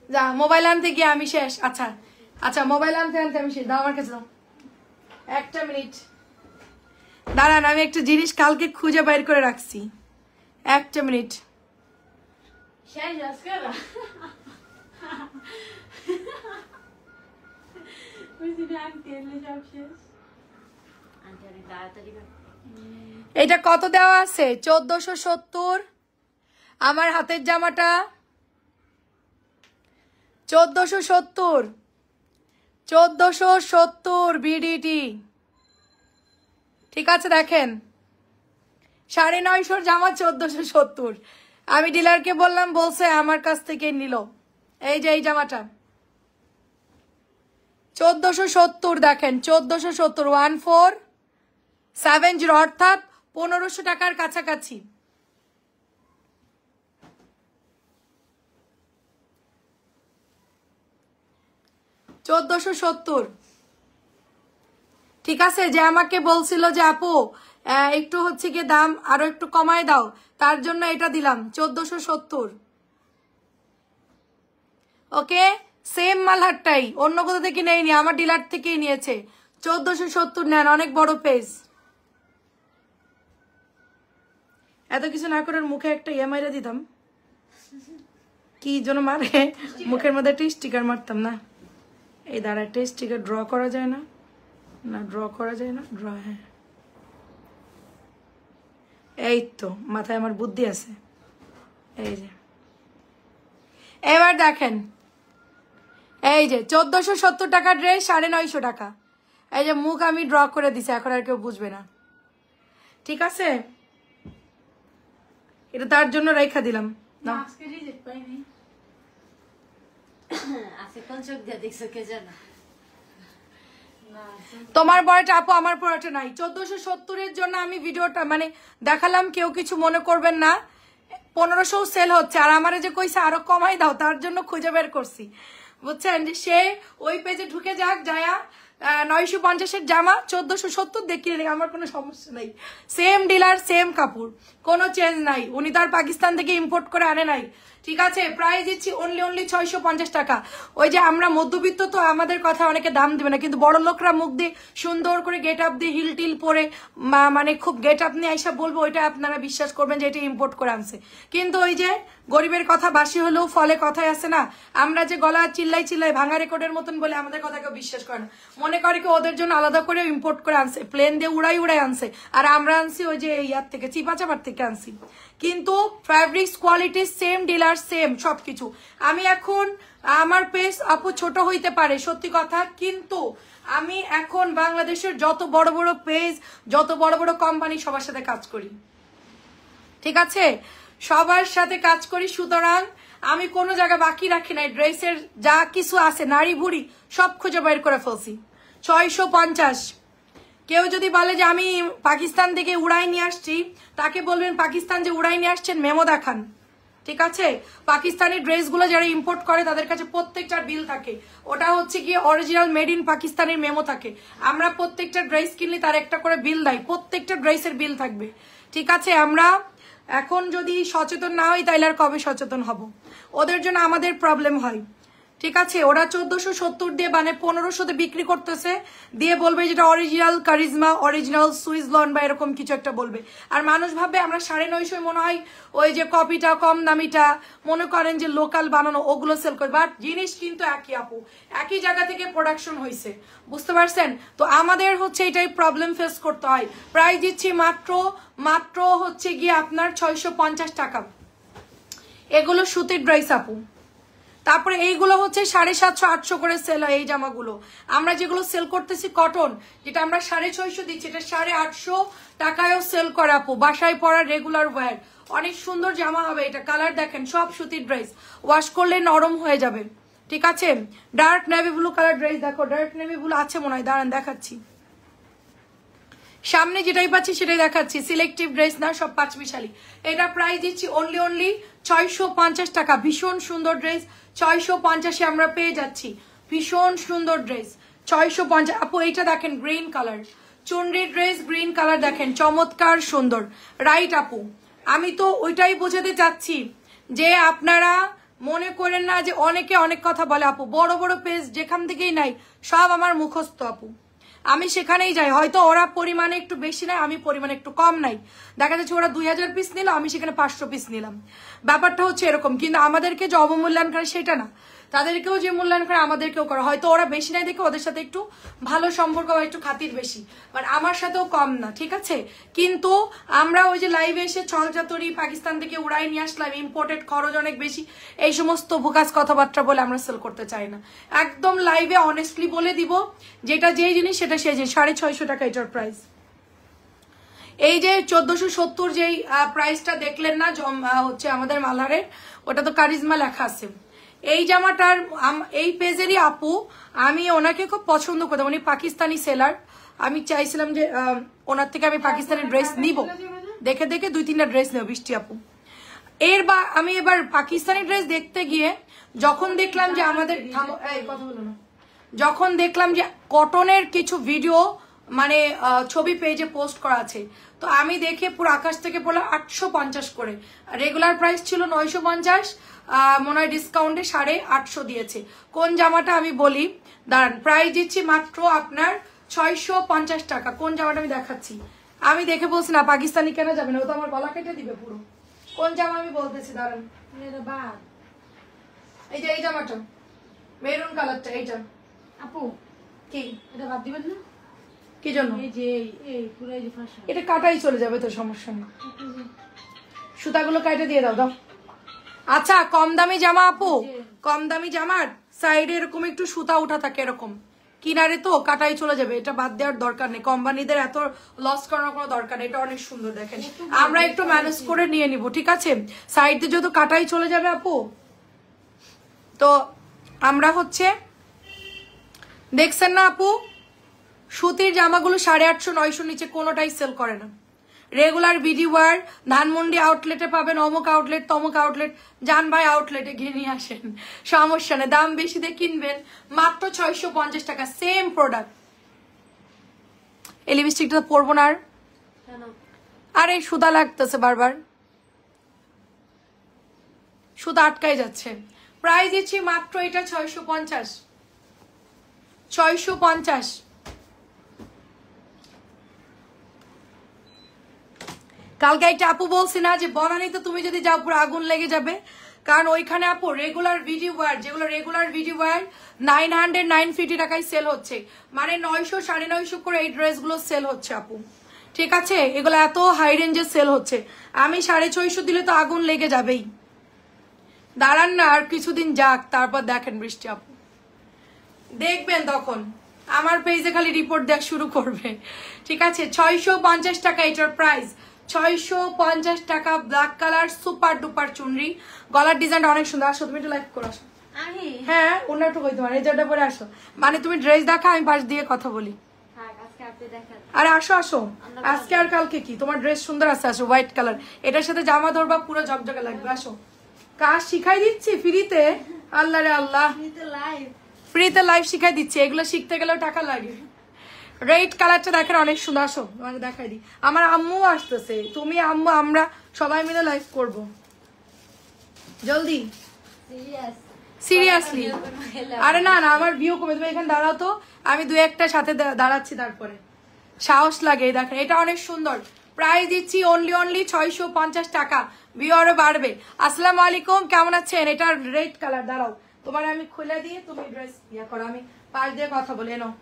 যা, মোবাইল আনতে গিয়ে আমি শেষ। আচ্ছা আচ্ছা, মোবাইল আনতে আমি শেষ, দাও আমার কাছে, দাও একটা মিনিট দাঁড়ান, আমি একটা জিনিস কালকে খুঁজে বাইর করে রাখছি, একটা মিনিট। এটা কত দেওয়া আছে? 1470। আমার হাতের জামাটা 1470 বিডিটি, ঠিক আছে? দেখেন 950 জামা 1470। আমি ডিলারকে বললাম, বলছে আমার কাছ থেকে নিল। এই যে এই জামাটা 1470 দেখেন 1470 1470 অর্থাৎ 1500 টাকার কাছাকাছি। $1470 ঠিক আছে। যে আমাকে বলছিল যে আপু একটু হচ্ছে গিয়ে দাম আরো একটু কমায় দাও, তার জন্য এটা দিলাম 1470। ওকে, সেম মালহারটাই, অন্য কোথা থেকে নেয়নি, আমার ডিলার থেকেই নিয়েছে। 1470 নেন, অনেক বড় পেজ। এত কিছু না করে মুখে একটা ইএমআইরা দিতাম, কি জন্য মারে, মুখের মধ্যে একটা স্টিকার মারতাম না। এই দাঁড়া, একটা স্টিকার ড্র করা যায় না, না ড্র করা যায় না, ড্র, হ্যাঁ এই তো, মাথায় আমার বুদ্ধি আছে। এই যে এবার দেখেন, এই যে 1470 টাকা ড্রেস 950 টাকা। এই যে মুখ আমি ড্র করে দিছি, এখন আর কেউ বুঝবে না, ঠিক আছে। এটা তার জন্য রেখা দিলাম না। আজকে রিজেক্ট পাইনি। আজকে কোন চোখ দিয়ে দেখছো কে জানে। তোমার বড়টা আপু, আমার পড়াটা নাই। 1470 জন্য আমি ভিডিওটা মানে দেখালাম, কেউ কিছু মনে করবেন না। 1500 সেল হচ্ছে, আর আমারে যে কইছে আরো কমাই দাও, তার জন্য খুঁজে বের করছি, বুঝছেন। যে সে ওই পেজে ঢুকে যাক, যায়া 950-এর জামা 1470 দেখিয়ে নেই, আমার কোনো সমস্যা নাই। সেম ডিলার, সেম কাপড়, কোনো চেঞ্জ নাই। উনি তার পাকিস্তান থেকে ইম্পোর্ট করে আনে নাই, ঠিক আছে। প্রাইস দিচ্ছি অনলি 650 টাকা। ওই যে আমরা মধ্যবিত্ত, তো আমাদের কথা অনেকে দাম দিবে না, কিন্তু বড় লোকরা মুখ দিয়ে সুন্দর করে গেট আপ দিয়ে হিল টিল পরে মানে খুব গেট আপ নিয়ে আইসা বলবো, ওইটা আপনারা বিশ্বাস করবেন যে এটা ইম্পোর্ট করে আনছে। কিন্তু ওই যে গরিবের কথা বাসি হলেও ফলে কথায় আছে না, আমরা যে গলা চিল্লাই চিল্লাই ভাঙা রেকর্ডের মতন বলে আমাদের কথা কেউ বিশ্বাস করে না, মনে করে কি ওদের জন্য আলাদা করে ইম্পোর্ট করে আনছে, প্লেন দিয়ে উড়াই উড়াই আনছে, আর আমরা আনছি ওই যে ইয়ার থেকে, চিপাচাপার থেকে আনছি। কিন্তু fabrics quality same, dealer same, সবকিছু। আমি এখন আমার পেজ আপু ছোট হইতে পারে সত্যি কথা, কিন্তু আমি এখন বাংলাদেশের যত বড় বড় পেজ, যত বড় বড় কোম্পানি, সবার সাথে কাজ করি, ঠিক আছে, সবার সাথে কাজ করি। সুতরাং আমি কোনো জায়গা বাকি রাখি নাই। ড্রেসের যা কিছু আছে নারী ভুড়ি সব খুঁজে বের করে ফেলছি। 650। কেউ যদি বলে যে আমি পাকিস্তান থেকে উড়াই নিয়ে আসছি, তাকে বলবেন পাকিস্তান যে উড়াই নিয়ে আসছেন মেমো দেখান, ঠিক আছে। পাকিস্তানি ড্রেসগুলো যারা ইম্পোর্ট করে তাদের কাছে প্রত্যেকটার বিল থাকে, ওটা হচ্ছে গিয়ে অরিজিনাল মেড ইন পাকিস্তানের মেমো থাকে। আমরা প্রত্যেকটা ড্রেস কিনলে তার একটা করে বিল দেয়, প্রত্যেকটা ড্রেসের বিল থাকবে, ঠিক আছে। আমরা এখন যদি সচেতন না হই তাইলে আর কবে সচেতন হব? ওদের জন্য আমাদের প্রবলেম হয়, ঠিক আছে। ওরা 1470 দিয়ে মানে 1500-তে বিক্রি করতেছে, দিয়ে বলবে যেটা অরিজিনাল কারিজমা, অরিজিনাল সুইজলন বা এরকম কিছু একটা বলবে, আর মানুষ ভাববে আমরা 950 মনে হয় ওই যে কপিটা কম দামিটা মনে করেন যে লোকাল বানানো, ওগুলো সেল করে, বাট জিনিস কিন্তু একই আপু, একই জায়গা থেকে প্রোডাকশন হয়েছে, বুঝতে পারছেন। তো আমাদের হচ্ছে এটাই প্রবলেম ফেস করতে হয়। প্রাইস দিচ্ছি মাত্র হচ্ছে গিয়ে আপনার 650 টাকা। এগুলো সুতির ড্রেস আপু। তারপরে এইগুলো হচ্ছে 750-800 করে সেল হয়। এই জামাগুলো আমরা যেগুলো সেল করতেছি কটন, যেটা আমরা 650 দিচ্ছি, এটা 850 টাকায়ও সেল করা আপু, বাসায় পরা রেগুলার ওয়্যার, অনেক সুন্দর জামা হবে। এটা কালার দেখেন, সব সুতির ড্রেস, ওয়াশ করলে নরম হয়ে যাবে, ঠিক আছে। Dark navy blue colour dress দেখো, ডার্ক নেভি ব্লু আছে মনে হয়, দাঁড়ান দেখাচ্ছি, সামনে যেটাই পাচ্ছি সেটাই দেখাচ্ছি, সিলেক্টিভ ড্রেস না, সব পাঁচমিশালি। এটা প্রাইস দিচ্ছি অনলি 650 টাকা। ভীষণ সুন্দর ড্রেস, 650-এ আমরা পেয়ে যাচ্ছি, ভীষণ সুন্দর ড্রেস 650। আপু এইটা দেখেন, green colour chunri dress, green colour দেখেন, চমৎকার সুন্দর, রাইট আপু। আমি তো ওইটাই বোঝাতে চাচ্ছি যে আপনারা মনে করেন না যে অনেকে অনেক কথা বলে আপু, বড় বড় পেজ যেখান থেকেই নাই সব আমার মুখস্থ আপু, আমি সেখানেই যাই। হয়তো ওরা পরিমাণে একটু বেশি নাই, আমি পরিমাণে একটু কম নাই, দেখা যাচ্ছে ওরা 2000 পিস নিল, আমি সেখানে 500 পিস নিলাম, ব্যাপারটা হচ্ছে এরকম। কিন্তু আমাদেরকে যে অবমূল্যায়ন করে সেটা না, তাদেরকেও যে মূল্যায়ন করে আমাদেরকেও করে। হয়তো ওরা বেশি নাই দেখে ওদের সাথে একটু ভালো সম্পর্ক বা একটু খাতির বেশি, বাট আমার সাথেও কম না, ঠিক আছে। কিন্তু আমরা ওই যে লাইভে এসে ছলচাতুরি পাকিস্তান থেকে উড়াই নিয়ে আসলাম, ইম্পোর্টেড খরচ অনেক বেশি, এই সমস্ত ভুকাস কথাবার্তা বলে আমরা সেল করতে চাই না। একদম লাইভে অনেস্টলি বলে দিব যেটা যেই জিনিস সেটা সেই জিনিস। 650 টাকা এটার প্রাইস। এই যে 1470 যেই প্রাইসটা দেখলেন না হচ্ছে আমাদের মালারের, ওটা তো কারিজমা লেখা আছে। এই জামাটার এই পেজেরই আপু, আমি ওনাকে খুব পছন্দ করতাম, উনি পাকিস্তানি সেলার। আমি চাইছিলাম যে ওনার থেকে আমি পাকিস্তানি ড্রেস নিব, দেখে দেখে 2-3টা ড্রেস নেব বৃষ্টি আপু। আমি এবার পাকিস্তানি ড্রেস দেখতে গিয়ে যখন দেখলাম যে আমাদের কথা হলো না, যখন দেখলাম যে কটনের কিছু ভিডিও মানে ছবি পেজে পোস্ট করা আছে, তো আমি দেখে পুরো আকাশ থেকে পড়লাম 850 করে। রেগুলার প্রাইস ছিল 950, মনে হয় ডিসকাউন্টে 850 দিয়েছে। কোন জামাটা আমি বলি, দাঁড়ান, প্রাইস দিচ্ছি মাত্র আপনার 650 টাকা। কোন জামাটা আমি দেখাচ্ছি, আমি দেখে বলছি না পাকিস্তানি কেনা যাবে না, ও তো আমার গলা কেটে দিবে পুরো। কোন জামা আমি বলতেছি, দাঁড়ান, এই যে এই জামাটা মেরুন কালারটা, এইটা আপু কি এটা বাদ দিবেন না? কি জন্য? এই যে এই পুরো এই যে ফাঁসা, এটা কাটাই চলে যাবে, তো সমস্যা নেই, সুতাগুলো কাটে দিয়ে দাও দাও। আচ্ছা, কম দামি জামা আপু, কম দামি জামার সাইডে এরকম একটু সুতা উঠা থাকে এরকম, কিনারে তো কাটাই চলে যাবে, এটা বাদ দেওয়ার দরকার নেই, কোম্পানিদের এত লস করার কোনো দরকার নেই, এটা অনেক সুন্দর দেখেন, আমরা একটু ম্যানেজ করে নিয়ে নিব, ঠিক আছে? সাইডে যেহেতু কাটাই চলে যাবে আপু, তো আমরা হচ্ছে দেখছেন না আপু, সুতির জামাগুলো 850-900 নিচে কোনোটাই সেল করে না। রেগুলার ভিডিওয়ার ধানমন্ডি আউটলেটে পাবেন, অমুক আউটলেট তমুক আউটলেট, যান ভাই আউটলেটে গিয়ে নিয়ে আসেন, সমস্যা নেই, দাম বেশি দিয়ে কিনবেন, মাত্র 650 টাকা, সেম প্রোডাক্ট। এই লিপস্টিকটা পরবো না আর, আরে সুতা লাগতেছে বারবার, সুতা আটকাই যাচ্ছে। প্রাইস দিচ্ছি মাত্র এটা 650। কালকে একটা আপু বলছি না যে বনানীতে তুমি যদি যাও পুরো আগুন লেগে যাবে, কারণ ওইখানে আপু রেগুলার ভিডিও ওয়্যার, যেগুলো রেগুলার ভিডিও ওয়্যার 900-950 টাকায় সেল হচ্ছে, মানে 900-950 করে এই ড্রেসগুলো সেল হচ্ছে আপু, ঠিক আছে? এগুলো এত হাই রেঞ্জে সেল হচ্ছে, আমি 650 দিলে তো আগুন লেগে যাবেই। দাঁড়ান না আর কিছুদিন যাক, তারপর দেখেন বৃষ্টি আপু, দেখবেন তখন আমার পেজে খালি রিপোর্ট দেওয়া শুরু করবে, ঠিক আছে? 650 টাকা এটার প্রাইস, 650 টাকা। ব্ল্যাক কালার সুপার ডুপার চুনরি, গলার ডিজাইনটা অনেক সুন্দর। আসো তুমি একটু লাইভ করো, আসো। হ্যাঁ, অন্য একটু কই, তোমার এই জায়গাটা পরে আসো, মানে তুমি ড্রেস দেখা, আমি পাশ দিয়ে কথা বলি। আরে আসো আসো, আজকে আর কালকে কি, তোমার ড্রেস সুন্দর আছে, আসো, হোয়াইট কালার, এটার সাথে জামা ধরবা পুরো ঝকঝকে লাগবে। আসো, কাজ শিখাই দিচ্ছি ফ্রিতে, আল্লাহ রে আল্লাহ, ফ্রিতে লাইভ শিখাই দিচ্ছি, এগুলো শিখতে গেলেও টাকা লাগে। রেড কালারটা দেখেন অনেক সুন্দর, আসো তোমাকে দেখাই দিই। আমার আম্মু আসতেছে, তুমি আম্মু আমরা সবাই মিলে লাইভ করব, জলদি, সিরিয়াসলি। আরে না না, আমার ভিউ কমে, তুমি এখানে দাঁড়াও তো, আমি 2-1টার সাথে দাঁড়াচ্ছি, তারপরে সাহস লাগে। দেখেন এটা অনেক সুন্দর, প্রাইস দিচ্ছি অনলি 650 টাকা, ভিউ আরো বাড়বে। আসসালামু আলাইকুম, কেমন আছেন? এটা রেড কালার, দাঁড়াও তোমার আমি খুলে দিয়ে তুমি ড্রেস ইয়া করো, আমি পাশ দিয়ে কথা বলি, নাও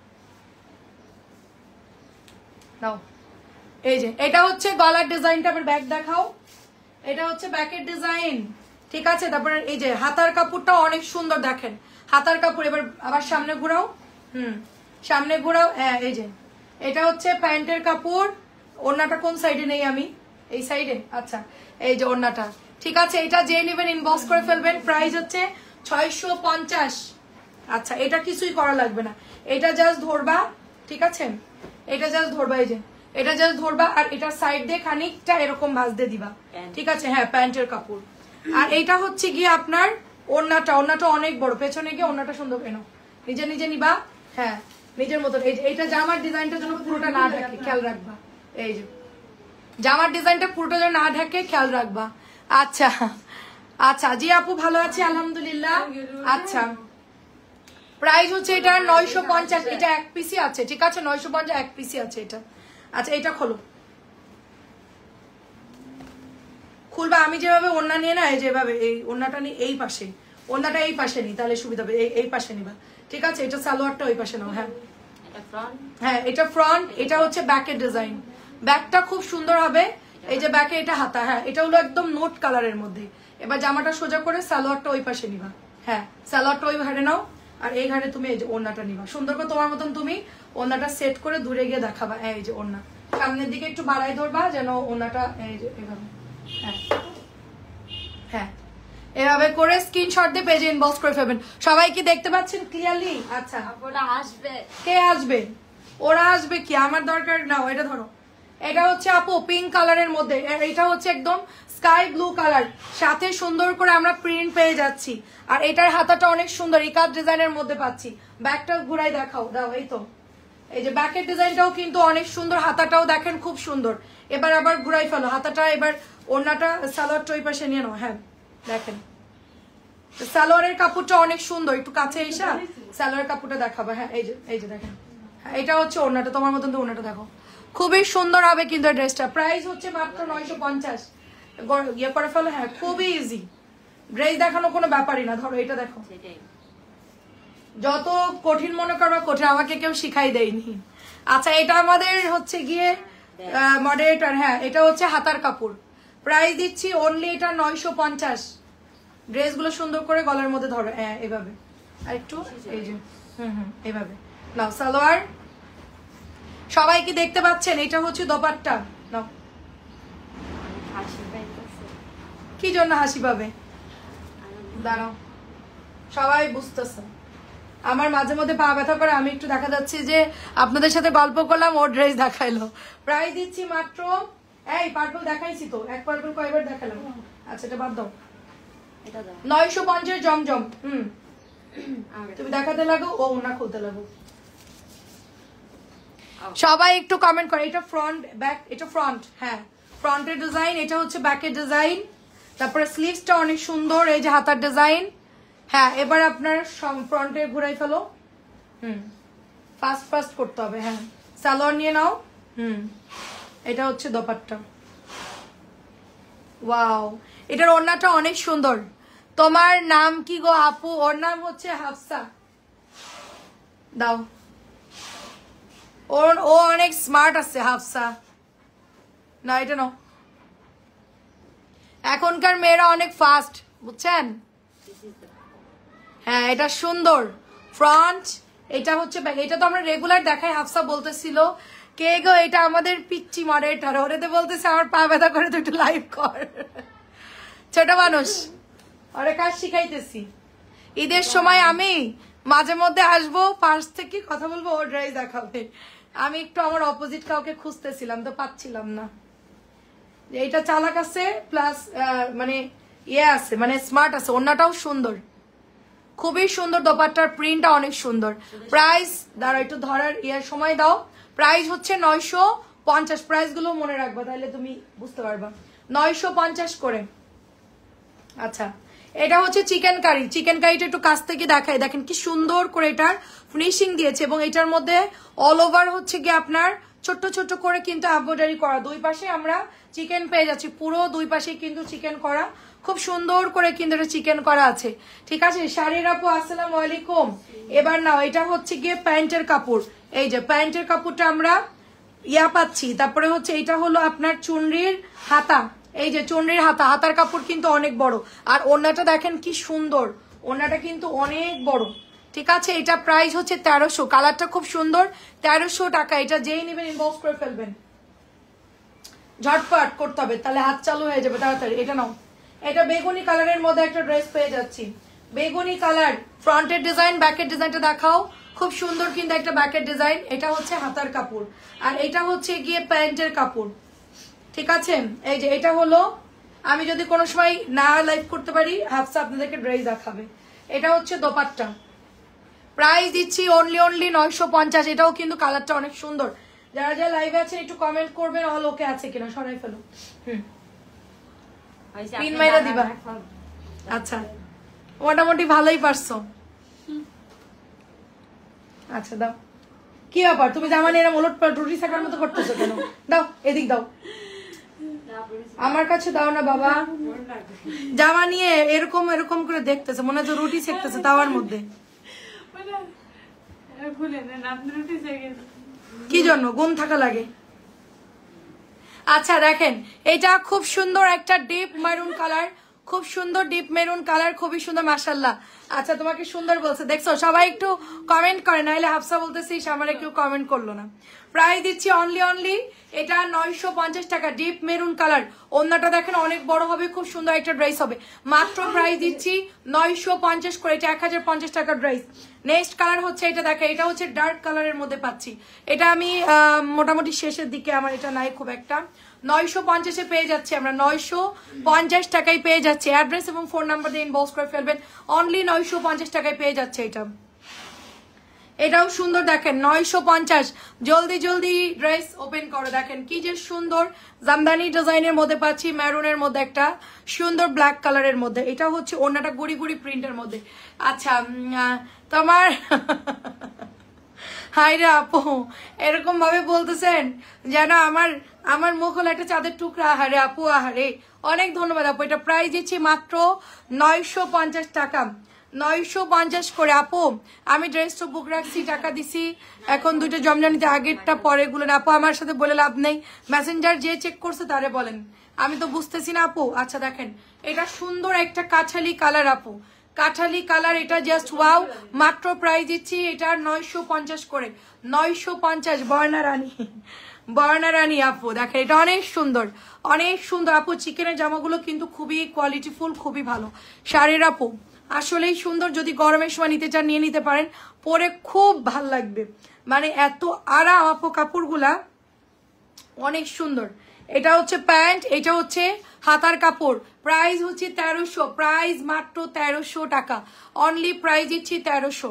নাও। এই যে এটা হচ্ছে গলার ডিজাইনটা, আবার ব্যাক দেখাও, এটা হচ্ছে ব্যাকের ডিজাইন, ঠিক আছে? তারপরে এই যে হাতার কাপড়টা অনেক সুন্দর, দেখেন হাতার কাপড়, এবার আবার সামনে ঘুরাও, সামনে ঘুরাও, হ্যাঁ এই যে এটা হচ্ছে প্যান্টের কাপড়। ওড়নাটা কোন সাইডে নেই, আমি এই সাইডে, আচ্ছা এই যে ওড়নাটা, ঠিক আছে? এটা যে নেবেন ইনবক্স করে ফেলবেন, প্রাইস হচ্ছে 650। আচ্ছা, এটা কিছুই করা লাগবে না, এটা জাস্ট ধরবা, ঠিক আছে? এটা জাস্ট ধরবা, এই যে এটা জাস্ট ধরবা, আর এটার সাইড দিয়ে খানিকটা এরকম ভাঁজ দিয়ে দিবা, ঠিক আছে? হ্যাঁ, প্যান্টের কাপড়। আর এটা হচ্ছে গিয়ে আপনার ওড়নাটা, ওড়নাটা অনেক বড়, পেছনে গিয়ে ওড়নাটা সুন্দর কেন, নিজে নিজে নিবা, হ্যাঁ নিজের মতন। এই যে এইটা জামার ডিজাইনটা যেন পুরোটা না ঢাকে, খেয়াল রাখবা, এই যে জামার ডিজাইনটা পুরোটা যেন না ঢাকে, খেয়াল রাখবা। আচ্ছা আচ্ছা, জি আপু ভালো আছি আলহামদুলিল্লাহ। আচ্ছা, প্রাইস হচ্ছে এটা 950, এটা এক পিসি আছে, ঠিক আছে? 950 এক পিসি আছে এটা। আচ্ছা, এটা খোলো, খুলবা, আমি যেভাবে ওড়না নিয়ে না, যেভাবে এই ওড়নাটা নিয়ে এই পাশে, ওড়নাটা এই পাশে নি, তাহলে সুবিধা হবে, এই পাশে নিবা, ঠিক আছে? এটা সালোয়ারটা ওই পাশে নাও, হ্যাঁ হ্যাঁ, এটা ফ্রন্ট, এটা হচ্ছে ব্যাকের ডিজাইন, ব্যাকটা খুব সুন্দর হবে, এই যে ব্যাকে এটা হাতা, হ্যাঁ এটা হলো একদম নোট কালারের মধ্যে। এবার জামাটা সোজা করে সালোয়ারটা ওই পাশে নিবা, হ্যাঁ সালোয়ারটা ওই ঘাড়ে নাও, আর এই ঘাড়ে তুমি এই যে ওড়নাটা নিবা, সুন্দর করে তোমার মতন তুমি ওড়নাটা সেট করে দূরে গিয়ে দেখাবা, এই যে ওড়না সামনের দিকে একটু বাড়াই ধরবা, যেন ওড়নাটা এই যে এভাবে, হ্যাঁ হ্যাঁ এভাবে করে স্ক্রিনশট দিয়ে পেজে ইনবক্স করে ফেলবেন। সবাই কি দেখতে পাচ্ছেন ক্লিয়ারলি? আচ্ছা, ওরা আসবে। কে আসবে? ওরা আসবে কি, আমার দরকার নাও। এটা ধরো, এটা হচ্ছে আপু পিঙ্ক কালারের মধ্যে, এটা হচ্ছে একদম স্কাই ব্লু কালার, সাথে সুন্দর করে আমরা প্রিন্ট পেয়ে যাচ্ছি। আর এটার হাতাটা অনেক সুন্দর ইকাত ডিজাইনের মধ্যে পাচ্ছি। ব্যাকটা ঘুরাই দেখাও, দাও। এই তো, এই যে ব্যাকের ডিজাইনটাও কিন্তু অনেক সুন্দর, হাতাটাও দেখেন খুব সুন্দর। এবার আবার ঘুরাই ফেলো হাতাটা, এবার ওড়নাটা সালোয়ারটা ওই পাশে নিয়ে নাও। হ্যাঁ দেখেন, সালোয়ারের কাপড়টা অনেক সুন্দর, একটু কাছে এসা সালোয়ারের কাপড়টা দেখাবো। হ্যাঁ এই যে দেখেন, হ্যাঁ এটা হচ্ছে ওড়নাটা, তোমার মতন তো ওড়নাটা দেখো, খুবই সুন্দর হবে কিন্তু ড্রেসটা। প্রাইস হচ্ছে মাত্র 950। ইয়ে করে ফেলো। হ্যাঁ খুবই ইজি, ড্রেস দেখানো কোনো ব্যাপারই না। ধরো এটা দেখো, যত কঠিন মনে করবা কঠিন, আমাকে কেউ শিখাই দেয়নি। আচ্ছা, এটা আমাদের হচ্ছে গিয়ে মডারেটর। হ্যাঁ এটা হচ্ছে হাতার কাপড়, প্রাইস দিচ্ছি অনলি এটা 950। ড্রেসগুলো সুন্দর করে গলার মধ্যে ধরো, হ্যাঁ এভাবে, আর একটু এই যে এইভাবে নাও সালোয়ার। সবাই কি দেখতে পাচ্ছেন? এটা হচ্ছে দোপাট্টা। নাও, কি জন্য হাসি পাবে? দাঁড়াও, সবাই বুঝতেছে। আমার মাঝে মধ্যে পা ব্যথা করে, আমি একটু দেখা যাচ্ছে যে আপনাদের সাথে গল্প করলাম, ওর ড্রেস দেখাইলো। প্রাইস দিচ্ছি মাত্র, এই পার্পল দেখাইছি তো, এক পার্পল কয়বার দেখালাম? আচ্ছা এটা বাদ দাও, 950 জমজম। তুমি দেখাতে লাগো, ও না খুলতে লাগো। সবাই একটু কমেন্ট করে। এটা ফ্রন্ট ব্যাক, এটা ফ্রন্ট, হ্যাঁ ফ্রন্টের ডিজাইন, এটা হচ্ছে ব্যাকের ডিজাইন। তারপরে স্লিভসটা অনেক সুন্দর, এই যে হাতার ডিজাইন। হ্যাঁ এবার আপনার ফ্রন্টে ঘুরাই ফেলো। ফাস্ট করতে হবে। হ্যাঁ সালোয়ার নিয়ে নাও। এটা হচ্ছে দোপাট্টা। ওয়াও, এটার ওড়নাটা অনেক সুন্দর। তোমার নাম কি গো আপু? ওর নাম হচ্ছে হাফসা। দাও, ও অনেক স্মার্ট আছে হাফসা। না এটা নাও, এখনকার মেয়েরা অনেক ফাস্ট, বুঝছেন? হ্যাঁ এটা সুন্দর ফ্রন্ট, এটা হচ্ছে ব্যাক। এটা তো আমরা রেগুলার দেখাই। হাফসা বলতেছিল, কে গো এটা? আমাদের পিচ্চি মডারেটর। ওরেতে বলতেছে আমার পা ব্যথা করে, তুই একটু লাইভ কর। ছোট মানুষ, ওরে কাজ শিখাইতেছি। ঈদের সময় আমি মাঝে মধ্যে আসবো, পাশ থেকে কথা বলবো, ও ড্রেস দেখাবে। আমি একটু আমার অপোজিট কাউকে খুঁজতেছিলাম, তো পাচ্ছিলাম না। এইটা চালাক আছে, প্লাস মানে ইয়ে আছে, মানে স্মার্ট আছে। ওড়নাটাও সুন্দর, খুবই সুন্দর। দোপাট্টার প্রিন্টটা অনেক সুন্দর। প্রাইস দাঁড়া, একটু ধরার ইয়ার সময় দাও। প্রাইস হচ্ছে 950। প্রাইস গুলো মনে রাখবা, তাহলে তুমি বুঝতে পারবা। 950 করে। আচ্ছা, এটা হচ্ছে চিকেন কারি। চিকেন কারিটা একটু কাছ থেকে দেখাই, দেখেন কি সুন্দর করে এটার ফিনিশিং দিয়েছে। এবং এটার মধ্যে অল ওভার হচ্ছে গিয়ে আপনার ছোট্ট ছোট্ট করে কিন্তু এমব্রয়ডারি করা। দুই পাশে আমরা চিকেন পেয়ে যাচ্ছি, পুরো দুই পাশে কিন্তু চিকেন করা, খুব সুন্দর করে কিন্তু এটা চিকেন করা আছে। ঠিক আছে শাড়ির আপু, আসসালামু আলাইকুম। এবার নাও, এটা হচ্ছে গিয়ে প্যান্টের কাপড়। এই যে প্যান্টের কাপড়টা আমরা ইয়া পাচ্ছি। তারপরে হচ্ছে এটা হলো আপনার চুনরির হাতা। এই যে চুনরির হাতা, হাতার কাপড় কিন্তু অনেক বড়। আর ওড়নাটা দেখেন কি সুন্দর, ওড়নাটা কিন্তু অনেক বড়। ঠিক আছে, এটা প্রাইস হচ্ছে 1300। কালারটা খুব সুন্দর, 1300 টাকা। এটা যেই নেবেন ইনবক্স করে ফেলবেন, ঝটপট করতে হবে, তাহলে হাত চালু হয়ে যাবে তাড়াতাড়ি। এটা নাও, এটা বেগুনি কালারের মধ্যে একটা ড্রেস পেয়ে যাচ্ছি। বেগুনি কালার, ফ্রন্টের ডিজাইন, ব্যাকের ডিজাইনটা দেখাও। খুব সুন্দর কিন্তু একটা ব্যাকের ডিজাইন। এটা হচ্ছে হাতার কাপড়, আর এটা হচ্ছে গিয়ে প্যান্টের কাপড়। ঠিক আছে, এই যে এটা হলো, আমি যদি কোনো সময় না লাইভ করতে পারি, হাফসা আপনাদেরকে ড্রেস দেখাবে। এটা হচ্ছে দোপাট্টা। প্রাইস দিচ্ছি অনলি 950। এটাও কিন্তু কালারটা অনেক সুন্দর। যারা যারা লাইভে আছেন একটু কমেন্ট করবেন অল ওকে আছে কিনা, সরাই ফেলো। পিন মাইরা দিবা। আচ্ছা, মোটামুটি ভালোই পারছো। আচ্ছা দাও, কি ব্যাপার তুমি জামা নিয়ে উলট পালট রুটি সেকার মতো করতেছো কেন? দাও, এদিক দাও, আমার কাছে দাও না বাবা। জামা নিয়ে এরকম এরকম করে দেখতেছে, মনে হচ্ছে রুটি সেকতেছে তাওয়ার মধ্যে। কি জন্য? গুণ থাকা লাগে। আচ্ছা দেখেন, এটা খুব সুন্দর একটা ডিপ মেরুন কালার, খুব সুন্দর ডিপ মেরুন কালার, খুবই সুন্দর মাশাআল্লাহ। আচ্ছা তোমাকে সুন্দর বলছে, দেখছো সবাই একটু কমেন্ট করে, নাইলে হাফসা বলতেছিস আমার কেউ কমেন্ট করলো না। প্রাইস দিচ্ছি অনলি এটা 950 টাকা, ডিপ মেরুন কালার। ওন্নাটা দেখেন অনেক বড় হবে, খুব সুন্দর একটা ড্রেস হবে। মাত্র প্রাইস দিচ্ছি 950 করে, এটা 1050 টাকার ড্রেস। নেক্সট কালার হচ্ছে এটা, দেখে এটা হচ্ছে ডার্ক কালারের মধ্যে পাচ্ছি। এটা আমি মোটামুটি শেষের দিকে, আমার এটা নাই খুব একটা। 950-এ পেয়ে যাচ্ছি আমরা, 950 টাকায় পেয়ে যাচ্ছি। অ্যাড্রেস এবং ফোন নাম্বার দিয়ে ইনবক্স করে ফেলবেন, অনলি 950 টাকায় পেয়ে যাচ্ছে এটা। এটাও সুন্দর দেখেন 950। জলদি জলদি ড্রেস ওপেন করো, দেখেন কি যে সুন্দর জামদানি ডিজাইনের মধ্যে পাচ্ছি, ম্যারুনের মধ্যে একটা সুন্দর ব্ল্যাক কালারের মধ্যে। এটা হচ্ছে ওড়নাটা গুড়ি গুড়ি প্রিন্টের মধ্যে। আচ্ছা তোমার হাই রে আপু, এরকম ভাবে বলতেছেন যেন আমার মুখ হলো একটা চাঁদের টুকরা। আহারে আপু, আহারে অনেক ধন্যবাদ আপু। এটা প্রাইস দিচ্ছি মাত্র 950 টাকা, 950 করে। আপু আমি ড্রেস তো বুক রাখছি, টাকা দিছি, এখন দুইটা জমজমিতে আগেরটা পরেগুলো না। আপু আমার সাথে বলে লাভ নেই, মেসেঞ্জার যে চেক করছে তারে বলেন, আমি তো বুঝতেছি না আপু। আচ্ছা দেখেন এটা সুন্দর একটা কাঠালি কালার আপু, কাঠালি কালার, এটা জাস্ট ওয়াও। মাত্র প্রাইস দিচ্ছি এটা 950 করে, 950। বর্ণা রানী আপু দেখেন এটা অনেক সুন্দর, অনেক সুন্দর আপু। চিকেনের জামাগুলো কিন্তু খুবই কোয়ালিটিফুল, খুবই ভালো শাড়ির আপু, আসলেই সুন্দর। যদি গরমের সময় নিতে চান নিয়ে নিতে পারেন, পরে খুব ভাল লাগবে, মানে এত আরাম আপু কাপড়গুলা, অনেক সুন্দর। এটা হচ্ছে প্যান্ট, এটা হচ্ছে হাতার কাপড়। প্রাইস হচ্ছে 1300, প্রাইস মাত্র 1300 টাকা, অনলি প্রাইস দিচ্ছি 1300।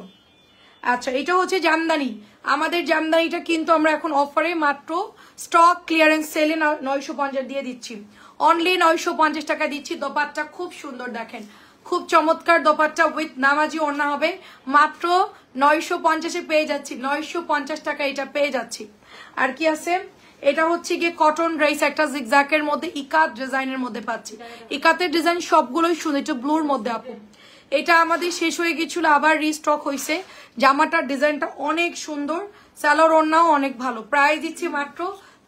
আচ্ছা এটা হচ্ছে জামদানি, আমাদের জামদানিটা কিন্তু আমরা এখন অফারে মাত্র স্টক ক্লিয়ারেন্স সেলে 950 দিয়ে দিচ্ছি, অনলি 950 টাকা দিচ্ছি। দোপাট্টা খুব সুন্দর দেখেন, খুব চমৎকার দোপাট্টা উইথ নামাজি ওড়না হবে। মাত্র 950-এ পেয়ে যাচ্ছি, 950 টাকা এটা পেয়ে যাচ্ছি। আর কি আছে, এটা হচ্ছে গিয়ে কটন ড্রেস, একটা জিগজ্যাকের মধ্যে ইকাত ডিজাইনের মধ্যে পাচ্ছি। ইকাতের ডিজাইন সবগুলোই সুন্দর, এটা ব্লুর মধ্যে আপু। এটা আমাদের শেষ হয়ে গেছিল, আবার রিস্টক হয়েছে। জামাটার ডিজাইনটা অনেক সুন্দর, সালোয়ার ওড়নাও অনেক ভালো। প্রাইস দিচ্ছি মাত্র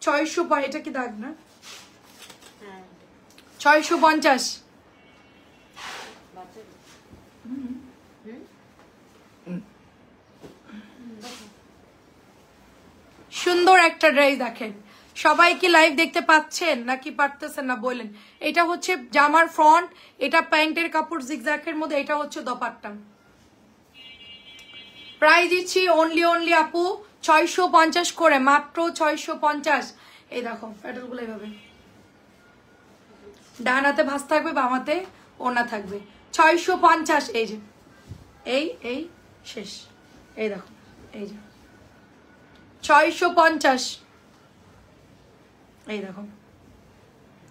600। এটা কি দাগ না, 650। সুন্দর একটা ড্রেস দেখেন। সবাই কি লাইভ দেখতে পাচ্ছেন নাকি পারতেছেন না বললেন। এটা হচ্ছে জামার ফ্রন্ট, এটা প্যান্টের কাপড় জিগজ্যাকের মধ্যে, এটা হচ্ছে দোপাট্টা। প্রাইস দিচ্ছি অনলি আপু 650 করে, মাত্র 650। এই দেখো প্যাটার্নগুলো এইভাবে, ডান হাতে ভাঁজ থাকবে, বাম হাতে ওড়না থাকবে। 650, এই যে এই শেষ, এই দেখো এই যে 650। এই দেখো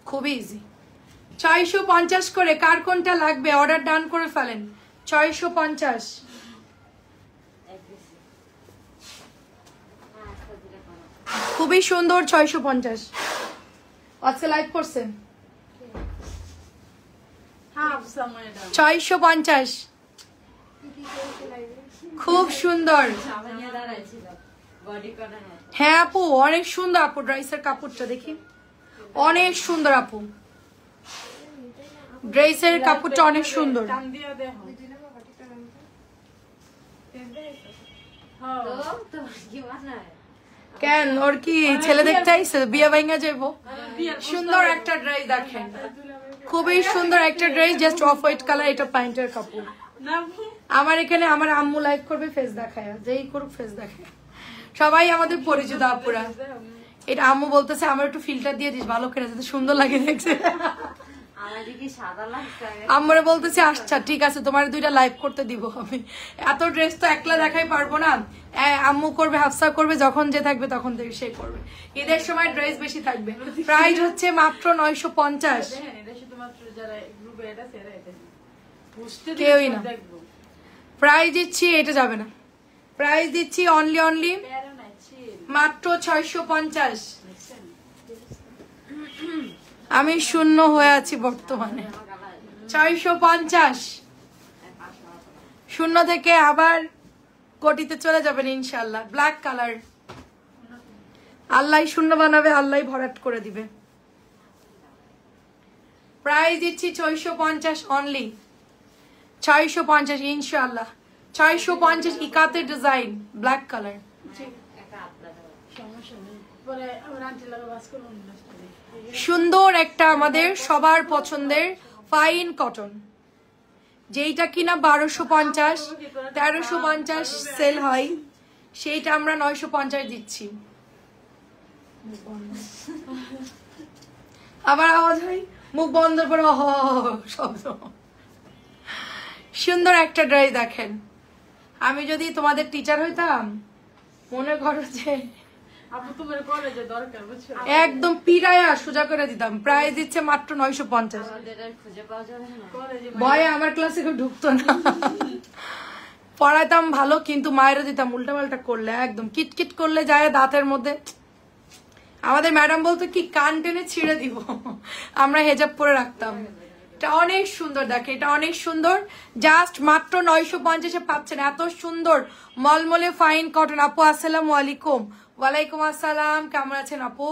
খুবই ইজি, 650 করে। কার কোনটা লাগবে অর্ডার ডান করে ফেলেন, 650। খুবই সুন্দর, 650। আজকে লাইভ করছেন 650, খুব সুন্দর। হ্যাঁ আপু অনেক সুন্দর আপু, ড্রেসের কাপড়টা দেখি অনেক সুন্দর আপু, ড্রেসের কাপড়টা অনেক সুন্দর। কেন ওর কি ছেলে দেখতে আইছে, বিয়ে ভাঙা যাইবো? সুন্দর একটা ড্রেস দেখেন, খুবই সুন্দর একটা dress, just off white colour. এটা প্যান্টের কাপড়। আমার এখানে আমার আম্মু লাইভ করবে, ফেস দেখায়, যেই করুক ফেস দেখায়, সবাই আমাদের পরিচিত আপুরা। এটা আম্মু বলতেছে আমার একটু ফিল্টার দিয়ে দিস ভালো করে, যাতে সুন্দর লাগে দেখছে। আমরা বলতেছি আচ্ছা ঠিক আছে, তোমার দুইটা লাইভ করতে দিব আমি। এত ড্রেস তো একলা দেখাই পারবো না, আম্মু করবে, হাফসা করবে, যখন যে থাকবে তখন সে করবে। ঈদের সময় ড্রেস বেশি থাকবে। প্রাইস হচ্ছে মাত্র 950। কেউই না, প্রাইস দিচ্ছি, এটা যাবে না। প্রাইস দিচ্ছি অনলি মাত্র 650। আমি শূন্য হয়ে আছি বর্তমানে, 650। শূন্য থেকে আবার কোটিতে চলে যাবেন ইনশাল্লাহ। ব্ল্যাক কালার, আল্লাহ শূন্য বানাবে, আল্লাহ ভরাট করে দিবে। প্রাইস দিচ্ছি 650 অনলি, 650 ইনশাআল্লাহ, 650 ইকাতের ডিজাইন ব্ল্যাক কালার। সমস্যা নেই, পরে আমার আন্টি লাগা বাস করুন না। সুন্দর একটা আমাদের সবার পছন্দের ফাইন কটন, যেইটা কিনা 1250 1350 সেল হয়, সেইটা আমরা 950 দিচ্ছি। আবার আওয়াজ হয়, মুখ বন্ধ করে শব্দ। সুন্দর একটা ড্রেস দেখেন, আমি যদি তোমাদের টিচার হইতাম মনে করো যে আপু তোমার কলেজে দরকার বুঝছো, একদম পিরায়া সোজা করে দিতাম। প্রাইস দিচ্ছে মাত্র 950। খুঁজে পাওয়া যাবে না কলেজে, ভয়ে আমার ক্লাসে কেউ ঢুকতো না, পড়াইতাম ভালো কিন্তু মায়েরও দিতাম উল্টা পাল্টা করলে, একদম কিটকিট করলে যায় দাঁতের মধ্যে। আমাদের ম্যাডাম বলতো কি কান টেনে ছিঁড়ে দিব, আমরা হেজাব পরে রাখতাম। এটা অনেক সুন্দর, দেখে এটা অনেক সুন্দর, জাস্ট মাত্র 950-এ পাচ্ছেন এত সুন্দর মলমলে ফাইন কটন। আপু আসসালামু আলাইকুম। ওয়ালাইকুম আসসালাম, কেমন আছেন আপু?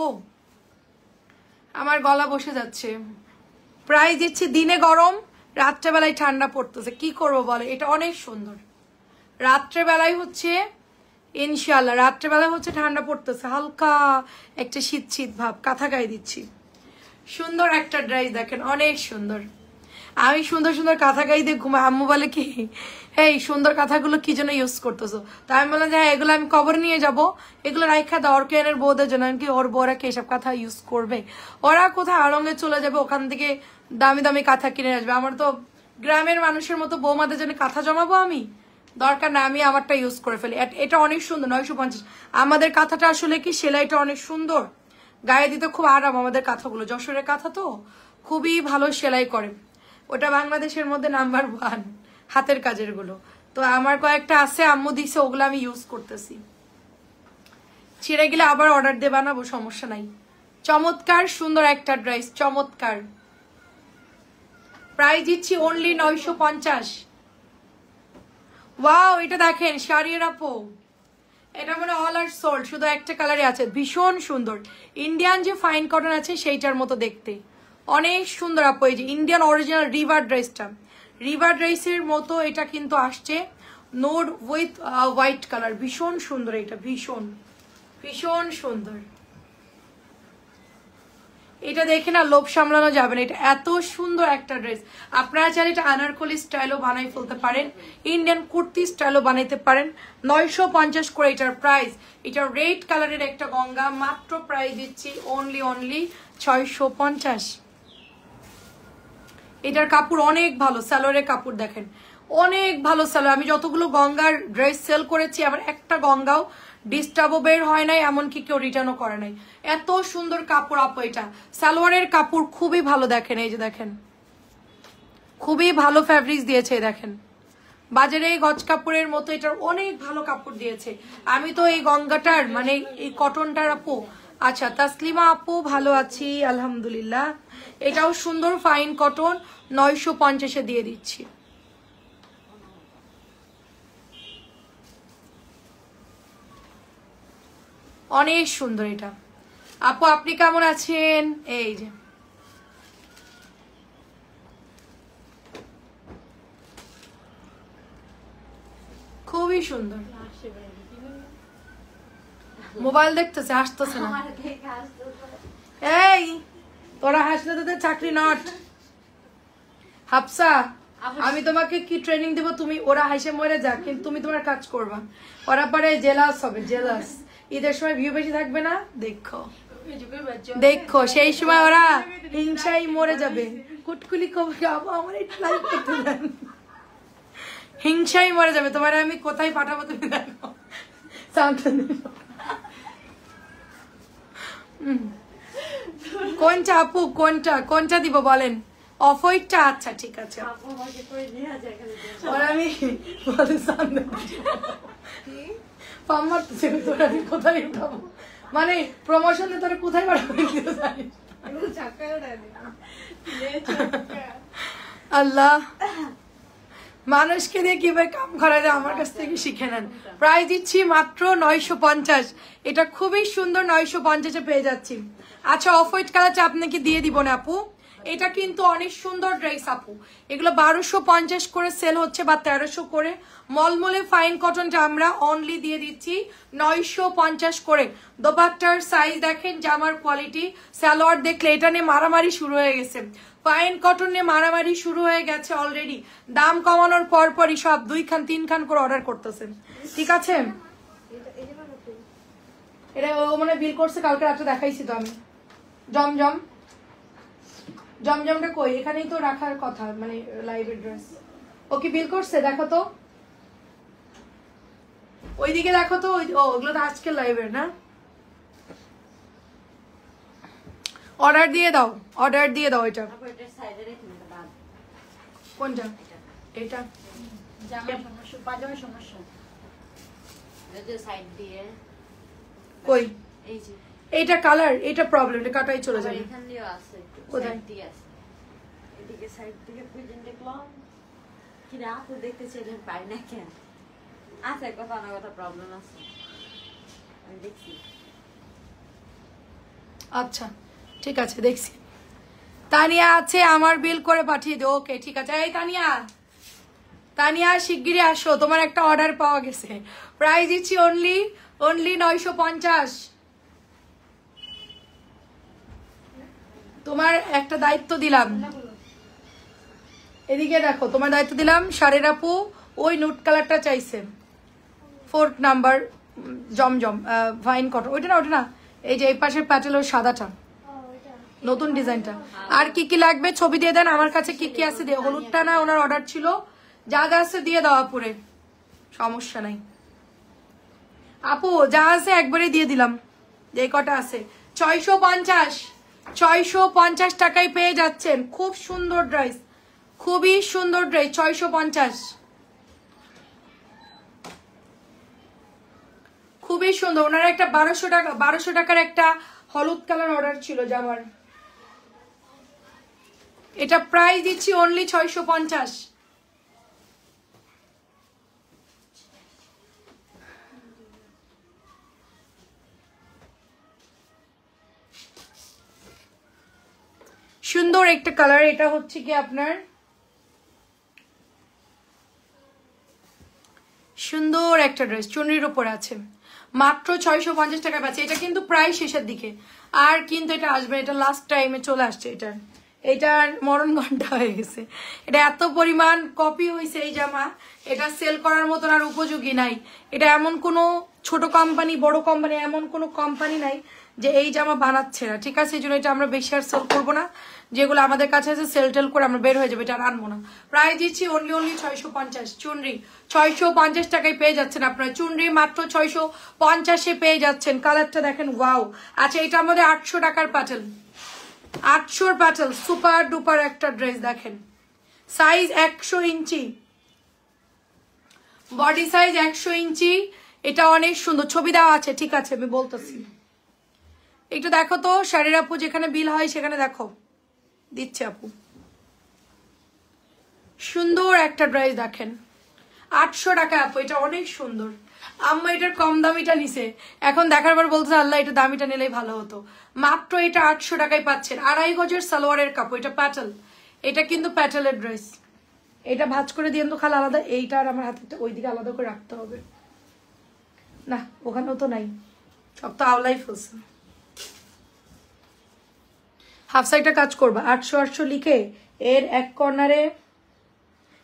আমার গলা বসে যাচ্ছে। প্রাইস দিচ্ছি দিনে গরম, রাত্রেবেলায় ঠান্ডা পড়তেছে, কি করবো বলে। এটা অনেক সুন্দর, রাত্রেবেলায় হচ্ছে ইনশাল্লাহ, রাত্রেবেলা হচ্ছে ঠান্ডা পড়তেছে, হালকা একটা শীত শীত ভাব, কাঁথা গায়ে দিচ্ছি। সুন্দর একটা ড্রেস দেখেন, অনেক সুন্দর। আমি সুন্দর সুন্দর কাঁথা গায়ে দিয়ে ঘুমাই, আম্মু বলে কি এই সুন্দর কাঁথাগুলো কি জন্য ইউজ করতেছো, তাই আমি বললাম যে হ্যাঁ এগুলো আমি কবর নিয়ে যাব, এগুলো রাইখা দাও অর্কেনের বউদের জন্য। কি ওর বউরা কি এসব কাঁথা ইউজ করবে? ওরা কোথায় আড়ঙ্গে চলে যাবে, ওখান থেকে দামি দামি কাঁথা কিনে আসবে। আমার তো গ্রামের মানুষের মতো বৌমাদের জন্য কাঁথা জমাবো আমি, দরকার না, আমি আমারটা ইউজ করে ফেলি। এটা অনেক সুন্দর, 950। আমাদের কাঁথাটা আসলে কি সেলাইটা অনেক সুন্দর, গায়ে দিতে খুব আরাম। আমাদের কাঁথাগুলো যশোরের কাঁথা তো খুবই ভালো সেলাই করে, ওটা বাংলাদেশের মধ্যে নাম্বার 1 হাতের কাজের গুলো। তো আমার কয়েকটা আছে, আম্মু দিছে, ওগুলো আমি ইউজ করতেছি। ছিঁড়ে গেলে আবার অর্ডার দিয়ে বানাবো, সমস্যা নাই। চমৎকার সুন্দর একটা ড্রেস, চমৎকার। প্রাইস দিচ্ছি অনলি 950। ওয়াও, এটা দেখেন শাড়ির আপু, এটা মানে অল আর সোল্ড, শুধু একটা কালারে আছে, ভীষণ সুন্দর। ইন্ডিয়ান যে ফাইন কটন আছে সেইটার মতো দেখতে, অনেক সুন্দর আপু। এই যে ইন্ডিয়ান অরিজিনাল রিভার ড্রেসটা, রিভার ড্রেসের মতো এটা কিন্তু আসছে, নোড উইথ হোয়াইট কালার, ভীষণ সুন্দর। এটা ভীষণ ভীষণ সুন্দর, এটা দেখে না লোভ সামলানো যাবে না, এটা এত সুন্দর একটা ড্রেস। আপনারা চাইলে এটা আনারকলি স্টাইলও বানাই ফেলতে পারেন, ইন্ডিয়ান কুর্তি স্টাইলও বানাইতে পারেন। 950 করে এটার প্রাইস। এটা রেড কালারের একটা গঙ্গা, মাত্র প্রাইস দিচ্ছি অনলি 650। এটার কাপড় অনেক ভালো, সালোয়ারের কাপড় দেখেন অনেক ভালো সালোয়ার। আমি যতগুলো গঙ্গার ড্রেস সেল করেছি, আমার একটা গঙ্গাও ডিস্টার্বও বের হয় নাই, এমনকি কেউ রিটার্নও করে নাই। এত সুন্দর কাপড় আপু, এটা সালোয়ারের কাপড় খুবই ভালো। দেখেন এই যে দেখেন, খুবই ভালো ফ্যাব্রিক্স দিয়েছে, দেখেন বাজারে গজ কাপড়ের মতো এটার অনেক ভালো কাপড় দিয়েছে। আমি তো এই গঙ্গাটার মানে এই কটনটার আপু, আচ্ছা তাসলিমা আপু ভালো আছি আলহামদুলিল্লাহ। এটাও সুন্দর ফাইন কটন, 950-এ দিয়ে দিচ্ছি। অনেক সুন্দর এটা আপু, আপনি কেমন আছেন? এই যে খুবই সুন্দর। মোবাইল দেখতেছে, আসতেছে না। এই তোরা হাসলে তোদের চাকরি নট। হাফসা, আমি তোমাকে কি ট্রেনিং দেবো, তুমি ওরা হাসে মরে যাক, কিন্তু তুমি তোমার কাজ করবা। ওরা পরে জেলাস হবে, জেলাস। ঈদের সময় ভিউ বেশি থাকবে না, দেখো দেখো, সেই সময় ওরা হিংসাই মরে যাবে। কুটকুলি কবে আমার একটু লাইক করতে দেন, হিংসাই মরে যাবে। তোমার আমি কোথায় পাঠাবো তুমি দেখো। কোনটা আপু, কোনটা দিব বলেন? অফ হোয়াইটটা, আচ্ছা ঠিক আছে। আমি কোথায় উঠাবো, মানে প্রমোশন তোরা কোথায় পাঠাবো আল্লাহ, মানুষকে দিয়ে কিভাবে কাম করা যায় আমার কাছ থেকে শিখে নেন। প্রাইস দিচ্ছি মাত্র 950। এটা খুবই সুন্দর, 950-এ পেয়ে যাচ্ছি। আচ্ছা অফ হোয়াইট কালারটা আপনাকে দিয়ে দিব না আপু, এটা কিন্তু অনেক সুন্দর ড্রেস আপু, এগুলো 1250 করে সেল হচ্ছে বা 1300 করে। মলমলে ফাইন কটনটা আমরা অনলি দিয়ে দিচ্ছি 950 করে। দোপাট্টার সাইজ দেখেন, জামার কোয়ালিটি, সালোয়ার দেখলে এটা নিয়ে মারামারি শুরু হয়ে গেছে। ফাইন কটন নিয়ে মারামারি শুরু হয়ে গেছে অলরেডি। দাম কমানোর পরপরই সব 2 খান 3 খান করে অর্ডার করতেছেন, ঠিক আছে? এটা ও মানে বিল করছে কালকে রাতে, দেখাইছি তো আমি। জমজম, জমজমটা কই? এখানেই তো রাখার কথা, মানে লাইভ ড্রেস। ও কি বিল করছে? দেখো তো ওইদিকে, দেখো তো। ওগুলো তো আজকে লাইভের না। অর্ডার দিয়ে দাও, অর্ডার দিয়ে দাও। এটা কোনটা? এটা জামার সমস্যা, পাজামার সমস্যা। সাইড দিয়ে কই? এই যে এইটা কালার, এটা প্রবলেম, এটা কাটাই চলে যাবে। এখান দিয়েও আছে, কোথায়? সাইড দিয়ে আছে। এদিকে সাইড থেকে প্রেজেন্ট দেখলাম কি রাত দেখতে চাইলে পাই না কেন? আছে কথা না কথা প্রবলেম আছে, আমি দেখছি। আচ্ছা ঠিক আছে, দেখছি। তানিয়া আছে, আমার বিল করে পাঠিয়ে দিও। ওকে ঠিক আছে। এই তানিয়া, তানিয়া শিগগিরই আসো, তোমার একটা অর্ডার পাওয়া গেছে। প্রাইস দিচ্ছি অনলি 950। তোমার একটা দায়িত্ব দিলাম, এদিকে দেখো, তোমার দায়িত্ব দিলাম। শাড়ির আপু ওই নুট কালারটা চাইছে, 4 নাম্বার জমজম ফাইন কটন। ওইটা না, ওটা না, এই যে এই পাশের প্যাটেল ওর সাদাটা, নতুন ডিজাইনটা। আর কি কি লাগবে ছবি দিয়ে দেন, আমার কাছে কি কি আছে দিয়ে। হলুদটা না ওনার অর্ডার ছিল, যা যা আছে দিয়ে দাও আপুরে, সমস্যা নাই। আপু যা আছে একবারে দিয়ে দিলাম, যে কটা আছে। 650 টাকায় পেয়ে যাচ্ছেন। খুব সুন্দর ড্রেস, খুবই সুন্দর ড্রেস। 650, খুবই সুন্দর। ওনার একটা 1200 টাকার একটা হলুদ কালার অর্ডার ছিল জামার। এটা প্রাইস দিচ্ছি অনলি 650। সুন্দর একটা কালার। এটা হচ্ছে কি আপনার সুন্দর একটা ড্রেস, চুনরির উপর আছে, মাত্র 650 টাকা পাচ্ছে। এটা কিন্তু প্রায় শেষের দিকে, আর কিন্তু এটা আসবে, এটা লাস্ট টাইমে চলে আসছে। এটার মরণ ঘন্টা হয়ে গেছে। এটা এত পরিমাণ কপি হয়েছে এই জামা, এটা সেল করার মতন আর উপযোগী নাই। এটা এমন কোনো ছোট কোম্পানি, বড় কোম্পানি, এমন কোনো কোম্পানি নাই যে এই জামা বানাচ্ছে না, ঠিক আছে? এই জন্য এটা আমরা বেশি আর সেল করবো না। যেগুলো আমাদের কাছে আছে সেল টেল করে আমরা বের হয়ে যাবে, এটা আর আনবো না। প্রাইস দিচ্ছি অনলি 650। চুনরি 650 টাকায় পেয়ে যাচ্ছেন আপনারা, চুনরি মাত্র 650-এ পেয়ে যাচ্ছেন। কালারটা দেখেন, ওয়াও। আচ্ছা, এটা আমাদের 800 টাকার প্যাটেল, 800 প্যাটেল, সুপার ডুপার একটা ড্রেস। দেখেন সাইজ 100 ইঞ্চি, বডি সাইজ 100 ইঞ্চি। এটা অনেক সুন্দর, ছবি দেওয়া আছে, ঠিক আছে আমি বলতেছি। একটু দেখো তো শাড়ির আপু, যেখানে বিল হয় সেখানে দেখো, দিচ্ছে আপু। সুন্দর একটা ড্রেস দেখেন, 800 টাকা আপু, এটা অনেক সুন্দর। আম্মা এটার কম দামিটা নিছে, এখন দেখার পর বলছে আল্লাহ এটা দামিটা নিলেই ভালো হতো। মাত্র এটা 800 টাকায় পাচ্ছেন। 2.5 গজের সালোয়ারের কাপড়, এটা প্যাটেল, এটা কিন্তু প্যাটেলের ড্রেস। এটা ভাঁজ করে দিয়ে তো খালি আলাদা, এইটা আর আমার হাতে ওইদিকে আলাদা করে রাখতে হবে না, ওখানেও তো নাই, সব তো আওলাই ফেলছে। হাফ সাইডটা কাজ করবা, 800 লিখে এর এক কর্নারে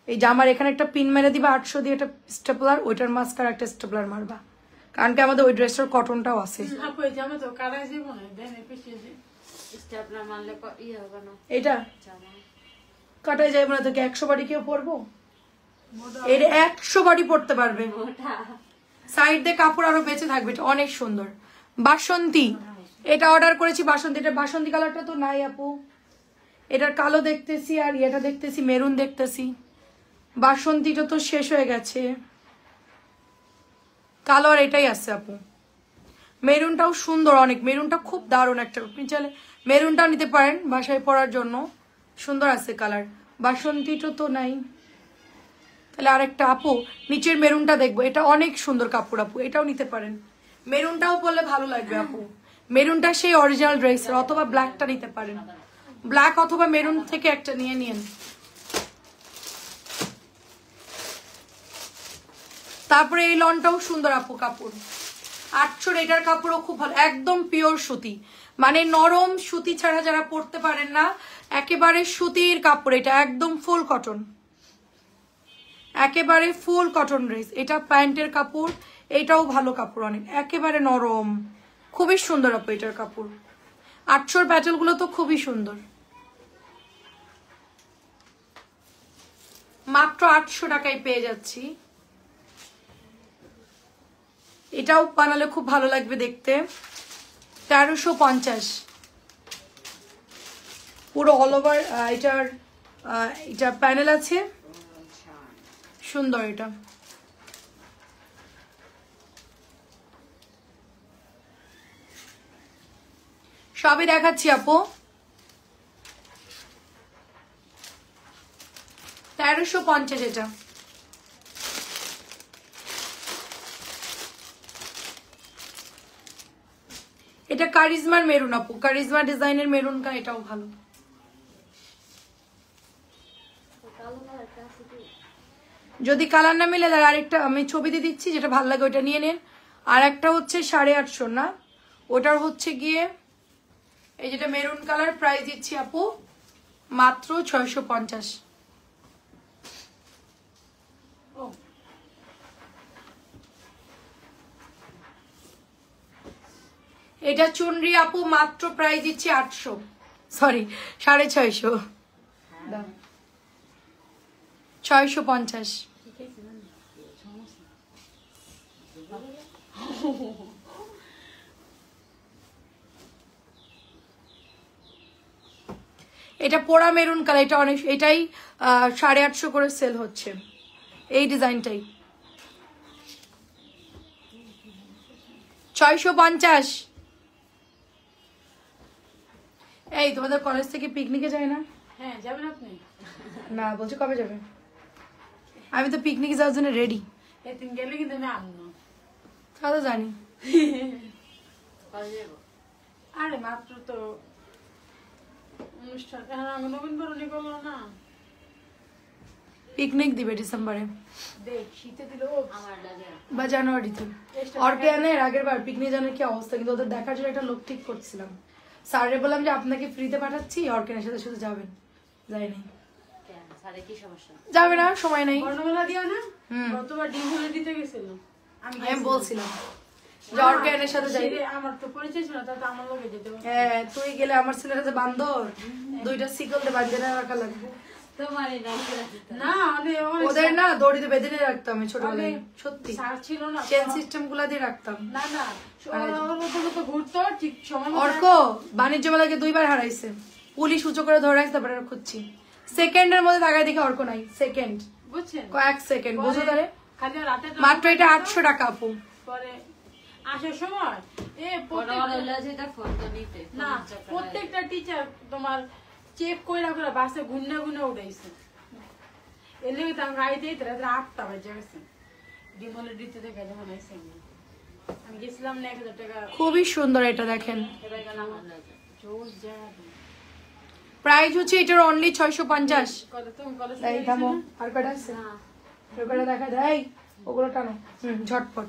এই জামার এখানে একটা পিন মেরে দিবা, 800 দিয়ে একটা স্টেপলার, ওইটার মাস্কার একটা স্টেপলার মারবা, কারণ কি আমাদের ওই ড্রেসটার কটনটাও আছে। এটা কাটাই যাবে না, তোকে 100 বাড়ি কেউ পরবো? এর 100 বাড়ি পড়তে পারবে। সাইড দিয়ে কাপড় আরো বেঁচে থাকবে, এটা অনেক সুন্দর। বাসন্তী, এটা অর্ডার করেছি বাসন্তী। এটা বাসন্তী কালারটা তো নাই আপু, এটার কালো দেখতেছি আর এটা দেখতেছি মেরুন দেখতেছি। বাসন্তীটা তো শেষ হয়ে গেছে, কালো আর এটাই আছে আপু। মেরুনটাও সুন্দর অনেক, মেরুনটা খুব দারুণ একটা, আপনি চাইলে মেরুনটাও নিতে পারেন বাসায় পরার জন্য, সুন্দর আছে কালার। বাসন্তীটা তো নাই, তাহলে আরেকটা আপু নিচের মেরুনটা দেখবো, এটা অনেক সুন্দর কাপড় আপু, এটাও নিতে পারেন। মেরুনটাও পরলে ভালো লাগবে আপু, মেরুনটা সেই অরিজিনাল ড্রেসের, অথবা ব্ল্যাকটা নিতে পারেন, ব্ল্যাক অথবা মেরুন থেকে একটা নিয়ে নিন। তারপরে এই লনটাও সুন্দর আপু কাপড়, 800 এটার কাপড়ও খুব ভালো, একদম পিওর সুতি, মানে নরম সুতি ছাড়া যারা পরতে পারেন না, একেবারে সুতির কাপড়, এটা একদম ফুল কটন, একেবারে ফুল কটন ড্রেস। এটা প্যান্টের কাপড়, এটাও ভালো কাপড়, অনেক একেবারে নরম, খুবই সুন্দর আপু এটার কাপড়। 800 প্যাটেল গুলো তো খুবই সুন্দর, মাত্র 800 টাকায় পেয়ে যাচ্ছি। এটাও বানালে খুব ভালো লাগবে দেখতে, 1350 পুরো অল ওভার। এটা প্যানেল আছে, সুন্দর। এটা সবই দেখাচ্ছি আপু, 1350 এটা। এটা কারিজমার মেরুন আপু, কারিজমা ডিজাইনের মেরুন, এটাও ভালো। যদি কালার না মিলে তাহলে আরেকটা আমি ছবি দিয়ে দিচ্ছি, যেটা ভালো লাগে ওইটা নিয়ে নেন। আর একটা হচ্ছে 850 না, ওটার হচ্ছে গিয়ে এই যেটা মেরুন কালার, প্রাইস দিচ্ছি আপু মাত্র 650। এটা চুনরি আপু, মাত্র প্রাইস দিচ্ছি 800, সরি 650, 650। এটা পোড়া মেরুন কালার, এটা অনেক, এটাই 850 করে সেল হচ্ছে, এই ডিজাইনটাই 650। এই তোমাদের কলেজ থেকে পিকনিকে যায় না? হ্যাঁ যাবেন আপনি? না বলছি কবে যাবে? আমি তো পিকনিকে যাওয়ার জন্য রেডি। এদিন গেলে কিন্তু আমি আনবো। তা তো জানি। আরে মাত্র তো অনুষ্ঠান, নবীন বরণী করলো না। পিকনিক দিবে ডিসেম্বরে, দেখ শীতে দিল বা জানুয়ারিতে। অর্কেয়ানের আগের বার পিকনিক জানার কি অবস্থা, কিন্তু ওদের দেখার জন্য একটা লোক ঠিক করছিলাম। স্যারে বললাম যে আপনাকে ফ্রিতে পাঠাচ্ছি, অর্কেনের সাথে শুধু যাবেন, যাই নাই। যাবে না, সময় নেই। বর্ণমালা দিও না, গতবার ডিম হলে দিতে গেছিল, আমি বলছিলাম যে অর্কেনের সাথে যাই। আমার তো পরিচয় ছিল, তা তো আমার লোকে যেতে পারবে। হ্যাঁ তুই গেলে আমার ছেলেটা যে বান্দর, 2টা শিকল দিয়ে বাঁধে রাখা লাগবে। না ওদের না দড়িতে বেঁধে রাখতাম ছোটবেলায়, সত্যি ছিল না, চেন সিস্টেম গুলা দিয়ে রাখতাম। না না তো ঘুরতো ঠিক সময়। অর্ক বাণিজ্য মেলাকে 2বার হারাইছে, পুলিশ উঁচু করে ধরে রাখছে, তারপরে খুঁজছি। সেকেন্ডের মধ্যে তাকায় দেখে অর্ক নাই, সেকেন্ড, বুঝছেন, কয়েক সেকেন্ড, বুঝো তারে। খালি রাতে মাত্র এটা 800 টাকা আপু। পরে আসার সময় না প্রত্যেকটা টিচার তোমার চেক কইরা করে বাসে গুন্না গুন্না উঠাইছে, এর লেগে তো আমি গাড়িতে রাত্রে 8টা বাজে গেছে, ডিমলের দিতে থেকে যখন আইসি আমি গেছিলাম না 1000 টাকা। খুবই সুন্দর এটা দেখেন, এবার গেলাম জোর যা প্রাইস হচ্ছে এটার অনলি 650। কত তুমি কলেজ এই থামো, আর কটা আছে? আর কটা দেখা যায়, ওগুলো টানো ঝটপট।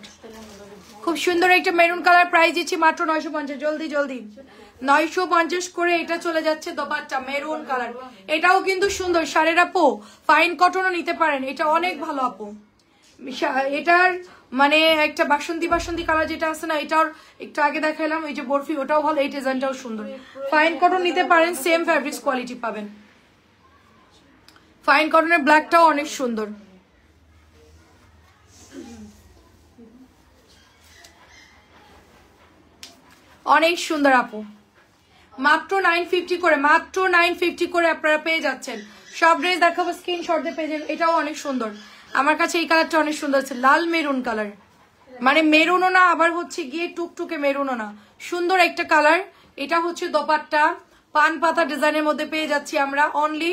খুব সুন্দর একটা মেরুন কালার, প্রাইস দিচ্ছি মাত্র 950। জলদি জলদি 950 করে এটা চলে যাচ্ছে দোপাট্টা মেরুন কালার। এটাও কিন্তু সুন্দর, শাড়ির আপু ফাইন কটনও নিতে পারেন, এটা অনেক ভালো আপু। এটার মানে একটা বাসন্তী বাসন্তী কালার যেটা আছে না, এটার একটু আগে দেখালাম, এই যে বরফি, ওটাও ভালো, এই ডিজাইনটাও সুন্দর। ফাইন কটন নিতে পারেন, সেম ফ্যাব্রিক্স কোয়ালিটি পাবেন। ফাইন কটনের ব্ল্যাকটাও অনেক সুন্দর, অনেক সুন্দর আপু। মাত্র 950 করে, মাত্র 950 করে আপনারা পেয়ে যাচ্ছেন। সব ড্রেস দেখাবো, স্ক্রিনশট দিয়ে পেয়ে যাবেন। এটাও অনেক সুন্দর, আমার কাছে এই কালারটা অনেক সুন্দর আছে, লাল মেরুন কালার, মানে মেরুনও না আবার হচ্ছে গিয়ে টুকটুকে মেরুনও না, সুন্দর একটা কালার। এটা হচ্ছে দোপাট্টা, পান পাতা ডিজাইনের মধ্যে পেয়ে যাচ্ছি আমরা অনলি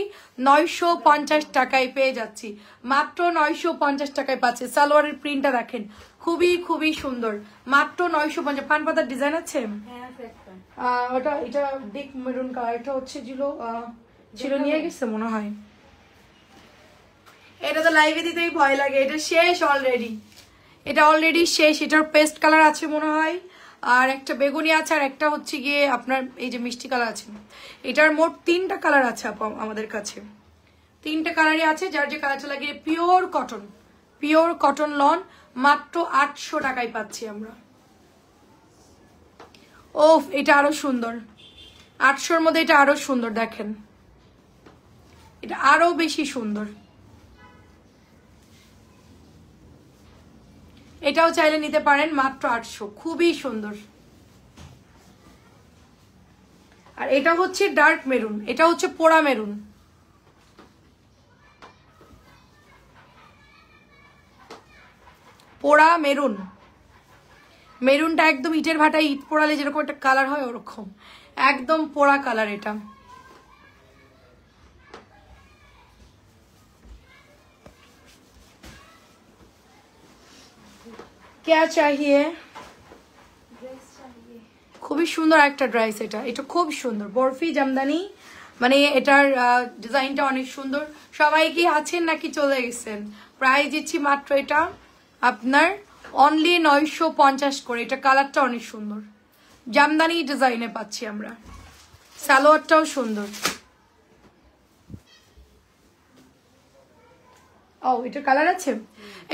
950 টাকায় পেয়ে যাচ্ছি, মাত্র 950 টাকায় পাচ্ছি। সালোয়ারের প্রিন্টটা দেখেন, খুবই খুবই সুন্দর, মাত্র 950। পান পাতার ডিজাইন আছে, ওটা এটা ডিপ মেরুন কালার, এটা হচ্ছে ছিল নিয়ে গেছে মনে হয়। এটা তো লাইভে দিতেই ভয় লাগে, এটা শেষ অলরেডি, এটা অলরেডি শেষ। এটার পেস্ট কালার আছে মনে হয়, আর একটা বেগুনি আছে, আর একটা হচ্ছে গিয়ে আপনার এই যে মিষ্টি কালার আছে। এটার মোট 3টা কালার আছে আমাদের কাছে, 3টা কালারই আছে। যার যে কালারটা লাগে, পিওর কটন লন, মাত্র 800 টাকায় পাচ্ছি আমরা। ওফ, এটা আরো সুন্দর, 800-র মধ্যে এটা আরো সুন্দর, দেখেন এটা আরো বেশি সুন্দর। এটাও চাইলে নিতে পারেন, মাত্র 800, খুবই সুন্দর। আর এটা হচ্ছে ডার্ক মেরুন, এটা হচ্ছে পোড়া মেরুন, পোড়া মেরুন। মেরুনটা একদম ইটের ভাটায় ইট পোড়ালে যেরকম একটা কালার হয় ওরকম, একদম পোড়া কালার। এটা क्या चाहिए, খুবই সুন্দর একটা ড্রেস। এটা খুব সুন্দর, বরফি জামদানি, মানে এটার ডিজাইনটা অনেক সুন্দর। সবাই কি আছেন নাকি চলে গেছেন? প্রাইস দিচ্ছি মাত্র এটা আপনার অনলি 950 করে। এটা কালারটা অনেক সুন্দর, জামদানি ডিজাইনে পাচ্ছি আমরা। সালোয়ারটাও সুন্দর। ও, এটা কালার আছে,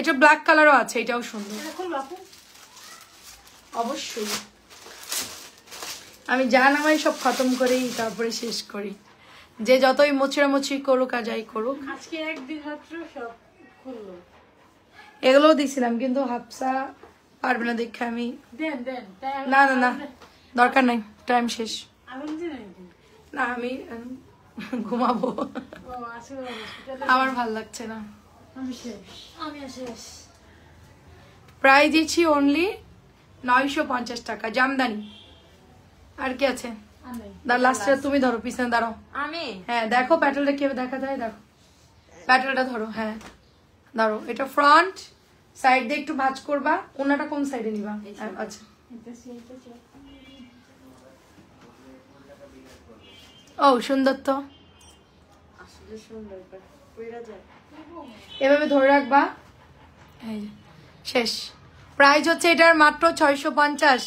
এটা ব্ল্যাক কালারও আছে, এটাও সুন্দর। অবশ্যই আমি যা নামাই সব খতম করেই তারপরে শেষ করি, যে যতই মোচড়ামুচি করুক আর যাই করুক। আজকে একদিন মাত্র সব খুললো, এগুলোও দিছিলাম, কিন্তু হাফসা পারবে না দেখে আমি না না না দরকার নাই, টাইম শেষ। না আমি ঘুমাবো, আমার ভাল লাগছে না। প্রাইস দিচ্ছি অনলি 950 টাকা, জামদানি। আর কি আছে? লাস্টে তুমি ধরো, পিছনে দাঁড়াও। আমি হ্যাঁ, দেখো প্যাটেলটা কিভাবে দেখা যায়, দেখো প্যাটেলটা ধরো। হ্যাঁ ধরো, এটা ফ্রন্ট সাইড দিয়ে একটু ভাঁজ করবা। ওনাটা কোন সাইডে নিবা? আচ্ছা, ও সুন্দর তো, আসলে সুন্দর, কইরা যায় এভাবে ধরে রাখবা। শেষ। প্রাইস হচ্ছে এটার মাত্র 650।